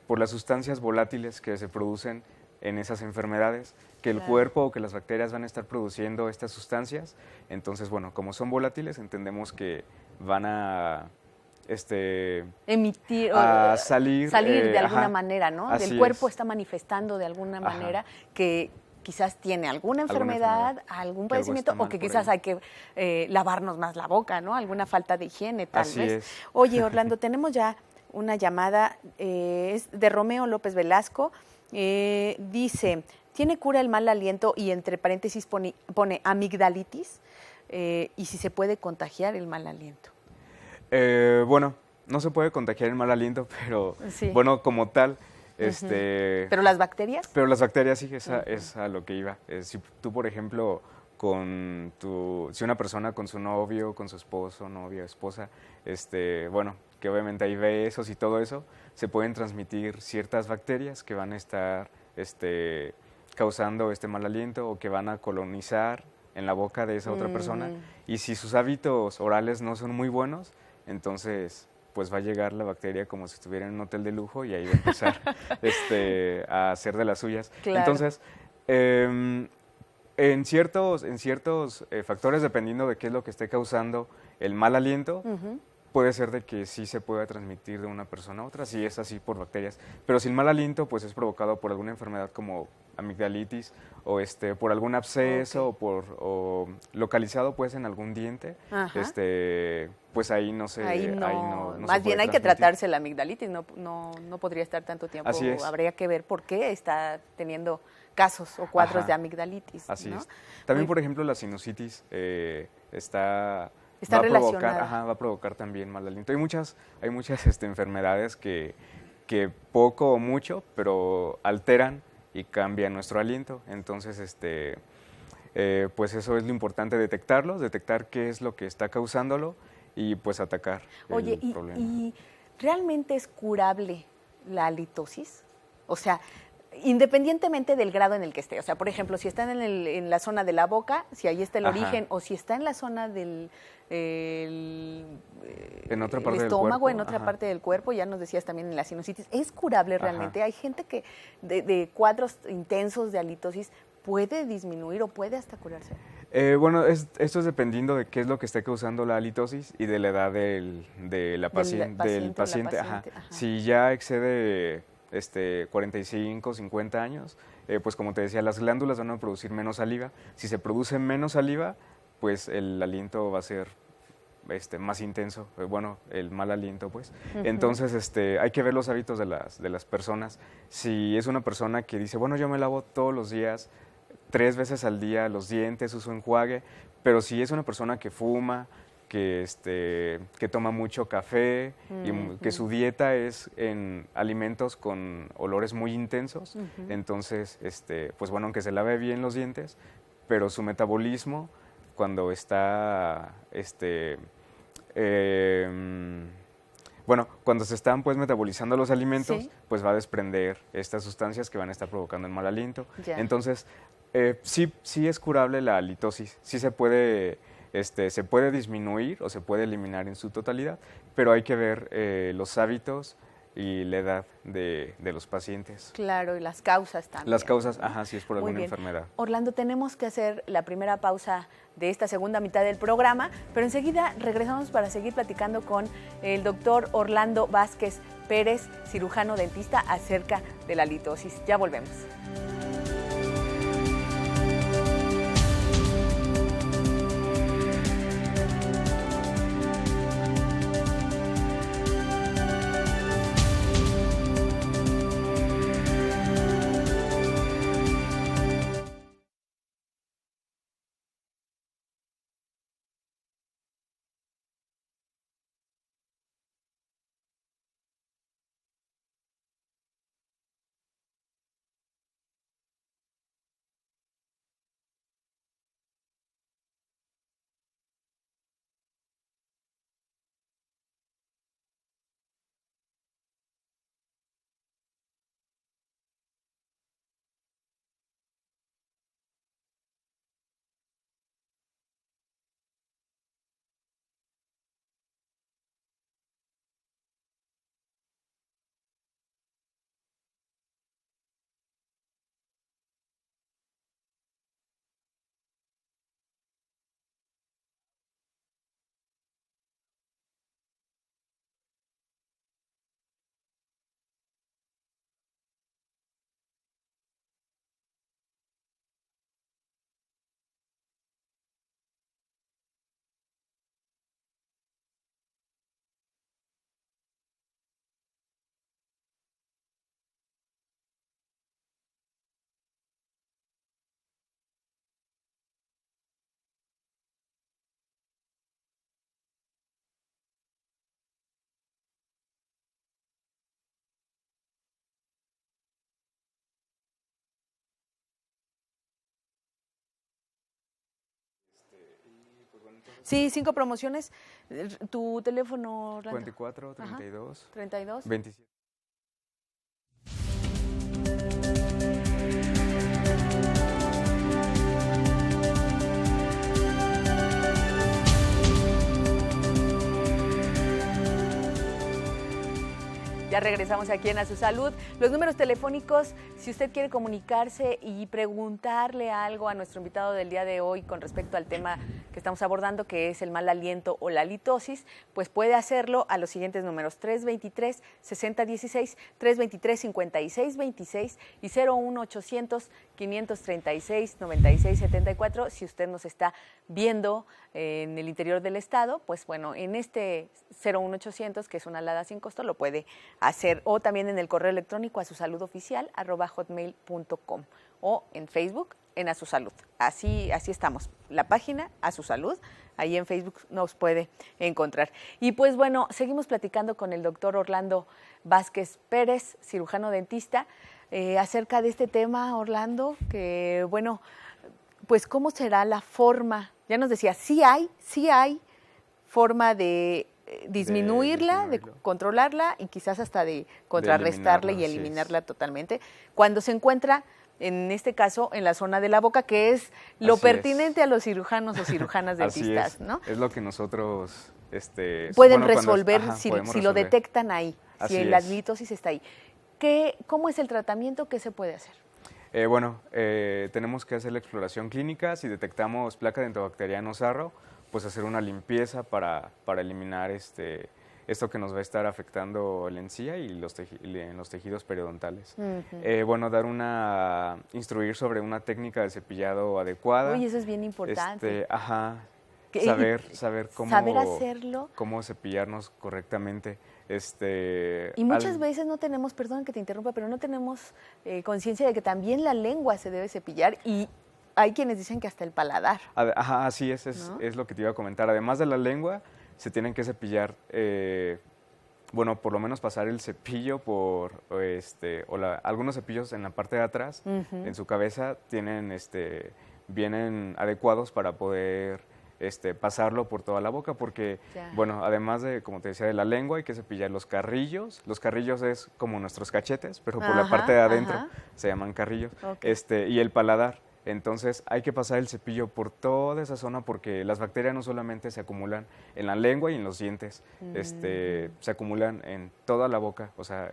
Speaker 6: por las sustancias volátiles que se producen en esas enfermedades, que el cuerpo o que las bacterias van a estar produciendo estas sustancias. Entonces, como son volátiles, entendemos que van a
Speaker 1: emitir
Speaker 6: a salir
Speaker 1: de alguna manera, ¿no?
Speaker 6: El
Speaker 1: cuerpo está manifestando de alguna manera que quizás tiene alguna enfermedad, algún padecimiento, o que quizás hay que lavarnos más la boca, ¿no? Alguna falta de higiene, tal vez. Oye, Orlando, tenemos ya una llamada, es de Romeo López Velasco. Dice, ¿tiene cura el mal aliento? Y entre paréntesis pone amigdalitis, y si se puede contagiar el mal aliento.
Speaker 6: No se puede contagiar el mal aliento, pero como tal,
Speaker 1: ¿Pero las bacterias?
Speaker 6: Pero las bacterias sí, es a lo que iba. Si tú, por ejemplo, si una persona con su novio, con su esposo, novia, esposa, que obviamente hay besos y todo eso, se pueden transmitir ciertas bacterias que van a estar causando este mal aliento o que van a colonizar en la boca de esa otra persona. Y si sus hábitos orales no son muy buenos, entonces pues va a llegar la bacteria como si estuviera en un hotel de lujo y ahí va a empezar a hacer de las suyas.
Speaker 1: Claro.
Speaker 6: Entonces, en ciertos factores, dependiendo de qué es lo que esté causando el mal aliento, puede ser de que sí se pueda transmitir de una persona a otra, si es así por bacterias. Pero si el mal aliento pues es provocado por alguna enfermedad como amigdalitis o por algún absceso o localizado pues en algún diente, pues ahí no se
Speaker 1: más bien hay que tratarse la amigdalitis, no podría estar tanto tiempo.
Speaker 6: Así es.
Speaker 1: Habría que ver por qué está teniendo casos o cuadros de amigdalitis.
Speaker 6: Así
Speaker 1: ¿no?
Speaker 6: es. También, por ejemplo, la sinusitis
Speaker 1: está relacionada.
Speaker 6: Va a provocar también mal aliento. Hay muchas enfermedades que poco o mucho, pero alteran y cambian nuestro aliento. Entonces, pues eso es lo importante, detectar qué es lo que está causándolo y pues atacar el problema.
Speaker 1: ¿Y realmente es curable la halitosis? O sea, independientemente del grado en el que esté. O sea, por ejemplo, si está en la zona de la boca, si ahí está el origen, o si está en la zona del
Speaker 6: en otra parte
Speaker 1: estómago,
Speaker 6: del
Speaker 1: en otra parte del cuerpo, ya nos decías también en la sinusitis, ¿es curable realmente? Hay gente que de cuadros intensos de halitosis puede disminuir o puede hasta curarse.
Speaker 6: Esto es dependiendo de qué es lo que esté causando la halitosis y de la edad del paciente. Si ya excede 45, 50 años, pues como te decía, las glándulas van a producir menos saliva. Si se produce menos saliva, pues el aliento va a ser más intenso, el mal aliento, pues. Entonces, hay que ver los hábitos de las personas. Si es una persona que dice, yo me lavo todos los días, 3 veces al día los dientes, uso enjuague, pero si es una persona que fuma, que toma mucho café y que su dieta es en alimentos con olores muy intensos, entonces, pues aunque se lave bien los dientes, pero su metabolismo cuando está, cuando se están pues metabolizando los alimentos,
Speaker 1: Sí.
Speaker 6: pues va a desprender estas sustancias que van a estar provocando el mal aliento.
Speaker 1: Ya.
Speaker 6: Entonces, sí es curable la halitosis, sí se puede disminuir o se puede eliminar en su totalidad, pero hay que ver los hábitos y la edad de los pacientes.
Speaker 1: Claro, y las causas también.
Speaker 6: Las causas, si es por
Speaker 1: Muy
Speaker 6: alguna
Speaker 1: bien.
Speaker 6: enfermedad.
Speaker 1: Orlando, tenemos que hacer la primera pausa de esta segunda mitad del programa, pero enseguida regresamos para seguir platicando con el doctor Orlando Vázquez Pérez, cirujano dentista, acerca de la halitosis. Ya volvemos. Sí, 5 promociones. Tu teléfono, Orlando.
Speaker 6: 54, 32,
Speaker 1: 32.
Speaker 6: 27.
Speaker 1: Ya regresamos aquí en A Su Salud. Los números telefónicos, si usted quiere comunicarse y preguntarle algo a nuestro invitado del día de hoy con respecto al tema que estamos abordando, que es el mal aliento o la halitosis, pues puede hacerlo a los siguientes números: 323-6016, 323-5626 y 01800-536-9674. Si usted nos está viendo en el interior del estado, pues bueno, en este 01800, que es una alada sin costo, lo puede hacer, o también en el correo electrónico asusaludoficial@hotmail.com o en Facebook en A Su Salud. Así estamos. La página A Su Salud, ahí en Facebook nos puede encontrar. Y pues bueno, seguimos platicando con el doctor Orlando Vázquez Pérez, cirujano dentista, acerca de este tema, Orlando, que bueno, pues cómo será la forma. Ya nos decía, sí hay forma de disminuirla, de controlarla y quizás hasta de contrarrestarla y eliminarla totalmente. Cuando se encuentra, en este caso, en la zona de la boca, que es lo pertinente a los cirujanos o cirujanas dentistas, ¿no?
Speaker 6: Es lo que nosotros
Speaker 1: pueden resolver si lo detectan ahí, si la halitosis está ahí. ¿Cómo es el tratamiento? ¿Qué se puede hacer?
Speaker 6: Tenemos que hacer la exploración clínica. Si detectamos placa dentobacteriana o sarro, pues hacer una limpieza para eliminar esto que nos va a estar afectando la encía y en los tejidos periodontales. Instruir sobre una técnica de cepillado adecuada.
Speaker 1: Uy, eso es bien importante.
Speaker 6: Saber cómo,
Speaker 1: hacerlo.
Speaker 6: Cómo cepillarnos correctamente.
Speaker 1: Y muchas veces no tenemos, perdón que te interrumpa, pero no tenemos conciencia de que también la lengua se debe cepillar, y hay quienes dicen que hasta el paladar.
Speaker 6: Así es,
Speaker 1: ¿no?
Speaker 6: Es lo que te iba a comentar. Además de la lengua, se tienen que cepillar, por lo menos pasar el cepillo por, algunos cepillos en la parte de atrás, en su cabeza, vienen adecuados para poder pasarlo por toda la boca, porque, bueno, además de, como te decía, de la lengua, hay que cepillar los carrillos. Los carrillos es como nuestros cachetes, pero por la parte de adentro se llaman carrillos, y el paladar. Entonces hay que pasar el cepillo por toda esa zona porque las bacterias no solamente se acumulan en la lengua y en los dientes, se acumulan en toda la boca, o sea,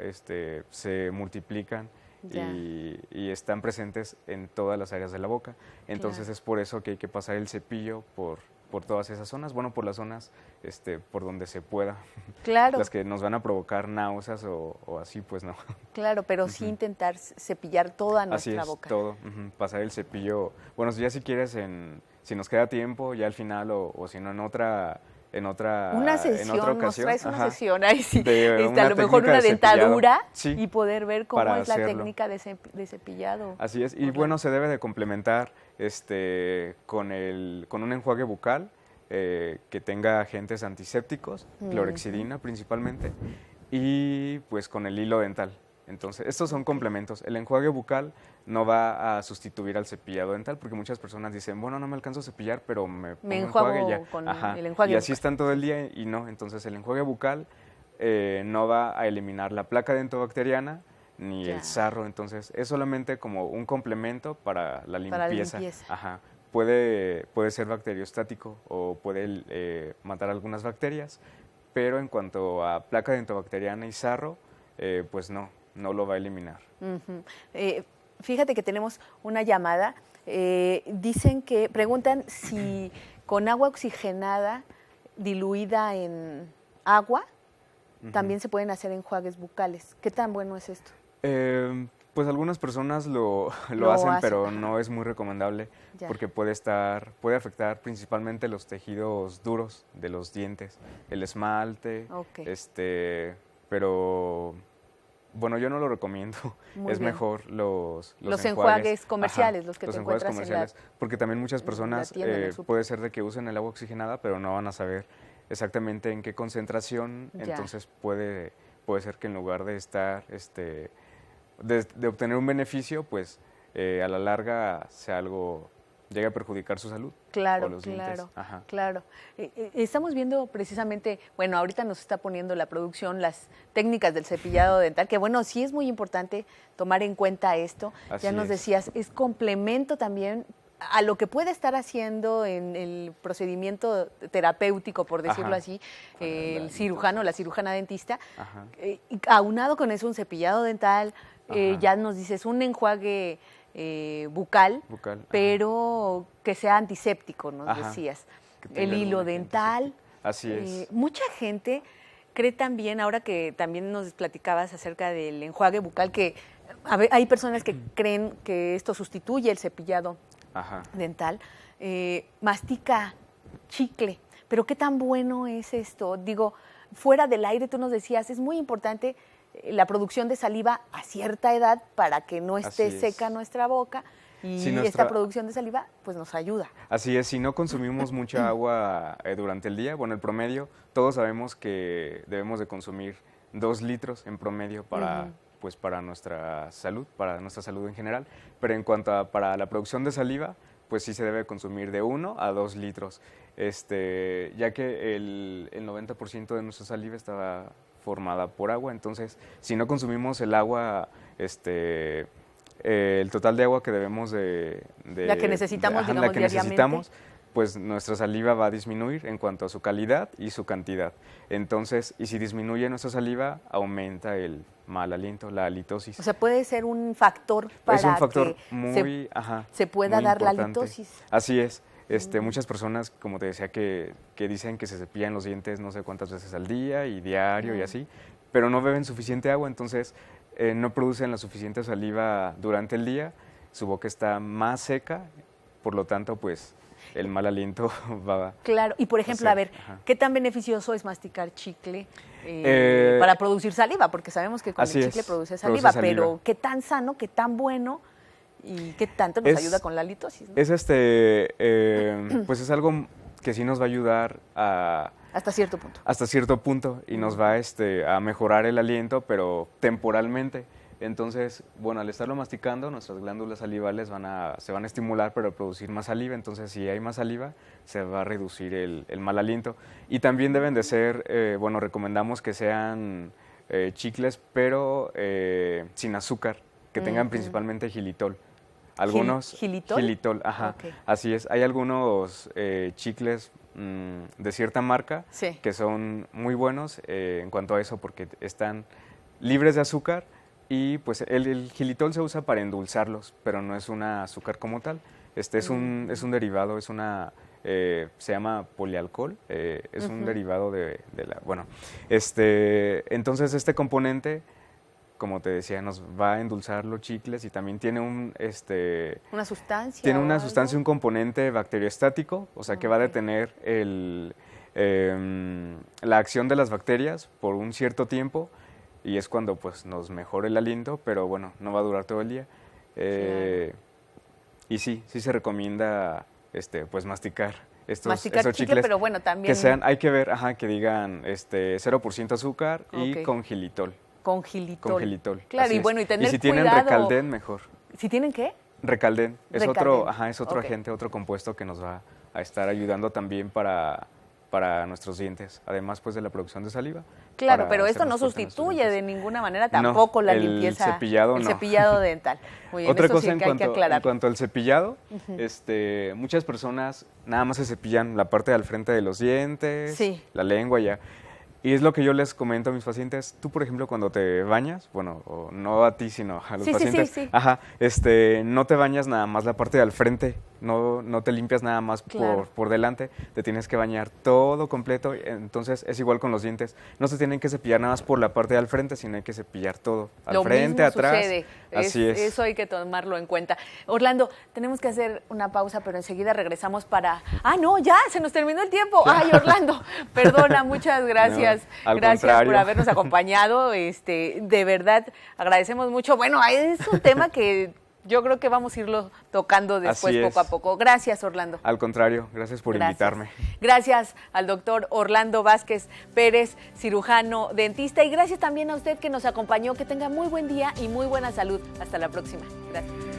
Speaker 6: se multiplican y están presentes en todas las áreas de la boca. Entonces es por eso que hay que pasar el cepillo por todas esas zonas, bueno, por las zonas por donde se pueda.
Speaker 1: Claro.
Speaker 6: Las que nos van a provocar náuseas o así, pues no.
Speaker 1: Claro, pero sí intentar cepillar toda nuestra boca.
Speaker 6: Así es, todo. Pasar el cepillo, bueno, ya si quieres, si nos queda tiempo, ya al final o si no en otra
Speaker 1: una sesión,
Speaker 6: en otra ocasión,
Speaker 1: nos traes una sesión ahí sí,
Speaker 6: una
Speaker 1: a lo mejor una
Speaker 6: técnica de
Speaker 1: dentadura
Speaker 6: cepillado.
Speaker 1: y poder ver cómo
Speaker 6: Para
Speaker 1: es la
Speaker 6: hacerlo.
Speaker 1: técnica de cepillado.
Speaker 6: Así es, y bueno, se debe de complementar con un enjuague bucal que tenga agentes antisépticos, clorexidina principalmente, y pues con el hilo dental. Entonces, estos son complementos. El enjuague bucal no va a sustituir al cepillado dental, porque muchas personas dicen, bueno, no me alcanzo a cepillar, pero me pongo
Speaker 1: enjuago
Speaker 6: ya.
Speaker 1: con el enjuague
Speaker 6: y así
Speaker 1: bucal.
Speaker 6: están todo el día y no. Entonces, el enjuague bucal no va a eliminar la placa dentobacteriana ni el sarro. Entonces, es solamente como un complemento para la limpieza.
Speaker 1: Para la limpieza.
Speaker 6: Ajá. Puede ser bacteriostático o puede matar algunas bacterias, pero en cuanto a placa dentobacteriana y sarro, pues no lo va a eliminar.
Speaker 1: Fíjate que tenemos una llamada. Preguntan si con agua oxigenada diluida en agua también se pueden hacer enjuagues bucales. ¿Qué tan bueno es esto?
Speaker 6: Pues algunas personas lo hacen, pero no es muy recomendable porque puede afectar principalmente los tejidos duros de los dientes, el esmalte, pero bueno, yo no lo recomiendo. Es mejor los
Speaker 1: enjuagues comerciales, los que te encuentras
Speaker 6: comerciales, porque también muchas personas puede ser de que usen el agua oxigenada, pero no van a saber exactamente en qué concentración, entonces puede ser que en lugar de estar de obtener un beneficio, pues a la larga llegue a perjudicar su salud.
Speaker 1: Claro,
Speaker 6: o los dientes. Ajá.
Speaker 1: Claro. Estamos viendo precisamente, bueno, ahorita nos está poniendo la producción las técnicas del cepillado dental, que bueno, sí es muy importante tomar en cuenta esto.
Speaker 6: Así
Speaker 1: ya nos decías, es complemento también a lo que puede estar haciendo en el procedimiento terapéutico, por decirlo así, el cirujano, la cirujana dentista, aunado con eso un cepillado dental, ya nos dices un enjuague bucal, pero que sea antiséptico, nos decías. El hilo dental.
Speaker 6: Así es.
Speaker 1: Mucha gente cree también, ahora que también nos platicabas acerca del enjuague bucal, que hay personas que creen que esto sustituye el cepillado dental, mastica chicle, pero ¿qué tan bueno es esto? Digo, fuera del aire tú nos decías, es muy importante la producción de saliva a cierta edad para que no esté seca nuestra boca y esta producción de saliva pues nos ayuda. Así
Speaker 6: es, si no consumimos mucha agua durante el día, bueno, el promedio, todos sabemos que debemos de consumir 2 litros en promedio para nuestra salud en general, pero en cuanto para la producción de saliva, pues sí se debe consumir de 1 a 2 litros, ya que el 90% de nuestra saliva está formada por agua, entonces si no consumimos el agua, el total de agua que debemos
Speaker 1: la que necesitamos, diariamente,
Speaker 6: pues nuestra saliva va a disminuir en cuanto a su calidad y su cantidad. Entonces, y si disminuye nuestra saliva, aumenta el mal aliento, la halitosis.
Speaker 1: O sea, puede ser un factor para que se pueda dar la halitosis.
Speaker 6: Así es. Muchas personas, como te decía, que dicen que se cepillan los dientes no sé cuántas veces al día y diario y así, pero no beben suficiente agua, entonces no producen la suficiente saliva durante el día, su boca está más seca, por lo tanto, pues el mal aliento va.
Speaker 1: Claro, y por ejemplo, a ver, ¿qué tan beneficioso es masticar chicle para producir saliva? Porque sabemos que con el chicle produce saliva, pero ¿qué tan sano, qué tan bueno y qué tanto nos ayuda con la halitosis, ¿no?
Speaker 6: Es pues es algo que sí nos va a ayudar
Speaker 1: hasta cierto punto.
Speaker 6: Hasta cierto punto y nos va a mejorar el aliento, pero temporalmente. Entonces, bueno, al estarlo masticando, nuestras glándulas salivales se van a estimular para producir más saliva. Entonces, si hay más saliva, se va a reducir el mal aliento. Y también deben de ser, bueno, recomendamos que sean chicles, pero sin azúcar, que tengan principalmente xilitol. Algunos
Speaker 1: ¿Xilitol?
Speaker 6: Xilitol, ajá,
Speaker 1: Okay.
Speaker 6: así es. Hay algunos chicles de cierta marca
Speaker 1: Sí.
Speaker 6: que son muy buenos en cuanto a eso, porque están libres de azúcar y pues el xilitol se usa para endulzarlos, pero no es un azúcar como tal. Es un derivado, se llama polialcohol, es un derivado de la, bueno, entonces este componente, como te decía, nos va a endulzar los chicles y también tiene
Speaker 1: ¿Una sustancia?
Speaker 6: tiene
Speaker 1: o
Speaker 6: una
Speaker 1: algo?
Speaker 6: sustancia, un componente bacteriostático, o sea que va a
Speaker 1: Ok.
Speaker 6: detener la acción de las bacterias por un cierto tiempo y es cuando pues nos mejora el aliento, pero bueno, no va a durar todo el día. Y sí se recomienda pues masticar estos
Speaker 1: Masticar chicle,
Speaker 6: chicles
Speaker 1: pero bueno, también
Speaker 6: que sean, hay que ver, que digan 0% azúcar y
Speaker 1: Ok.
Speaker 6: con xilitol.
Speaker 1: con xilitol.
Speaker 6: Con xilitol.
Speaker 1: Claro,
Speaker 6: así
Speaker 1: y
Speaker 6: es.
Speaker 1: bueno, y tener
Speaker 6: si tienen
Speaker 1: cuidado.
Speaker 6: recalden, mejor.
Speaker 1: ¿Si tienen qué?
Speaker 6: Recalden es
Speaker 1: Recalden.
Speaker 6: otro
Speaker 1: Ok.
Speaker 6: agente, otro compuesto que nos va a estar ayudando también para nuestros dientes, además pues de la producción de saliva.
Speaker 1: Claro,
Speaker 6: para
Speaker 1: pero esto
Speaker 6: hacernos
Speaker 1: no
Speaker 6: fuertes nuestros
Speaker 1: sustituye de
Speaker 6: dientes.
Speaker 1: ninguna manera
Speaker 6: No,
Speaker 1: tampoco la
Speaker 6: el
Speaker 1: limpieza.
Speaker 6: cepillado
Speaker 1: el
Speaker 6: no.
Speaker 1: cepillado dental. Muy bien,
Speaker 6: Otra
Speaker 1: eso
Speaker 6: cosa
Speaker 1: sí
Speaker 6: en
Speaker 1: que hay que
Speaker 6: cuanto,
Speaker 1: aclarar.
Speaker 6: en cuanto al cepillado, muchas personas nada más se cepillan la parte del frente de los dientes,
Speaker 1: Sí.
Speaker 6: la lengua ya. Y es lo que yo les comento a mis pacientes. Tú, por ejemplo, cuando te bañas, bueno, o no a ti, sino a los
Speaker 1: Sí, sí,
Speaker 6: pacientes,
Speaker 1: sí.
Speaker 6: no te bañas nada más la parte del frente, no te limpias nada más
Speaker 1: Claro.
Speaker 6: por delante, te tienes que bañar todo completo. Entonces es igual con los dientes. No se tienen que cepillar nada más por la parte del frente, sino hay que cepillar todo. Al
Speaker 1: Lo
Speaker 6: frente,
Speaker 1: mismo
Speaker 6: atrás.
Speaker 1: sucede.
Speaker 6: Así es.
Speaker 1: Eso hay que tomarlo en cuenta. Orlando, tenemos que hacer una pausa, pero enseguida regresamos para... ¡Ah, no! ¡Ya! ¡Se nos terminó el tiempo! ¡Ay, Orlando! Perdona, muchas gracias.
Speaker 6: No, al
Speaker 1: gracias
Speaker 6: contrario.
Speaker 1: por habernos acompañado. De verdad, agradecemos mucho. Bueno, es un tema que yo creo que vamos a irlo tocando después
Speaker 6: Así es.
Speaker 1: poco a poco. Gracias, Orlando.
Speaker 6: Al contrario, gracias por
Speaker 1: Gracias.
Speaker 6: invitarme.
Speaker 1: Gracias al doctor Orlando Vázquez Pérez, cirujano dentista, y gracias también a usted que nos acompañó. Que tenga muy buen día y muy buena salud. Hasta la próxima. Gracias.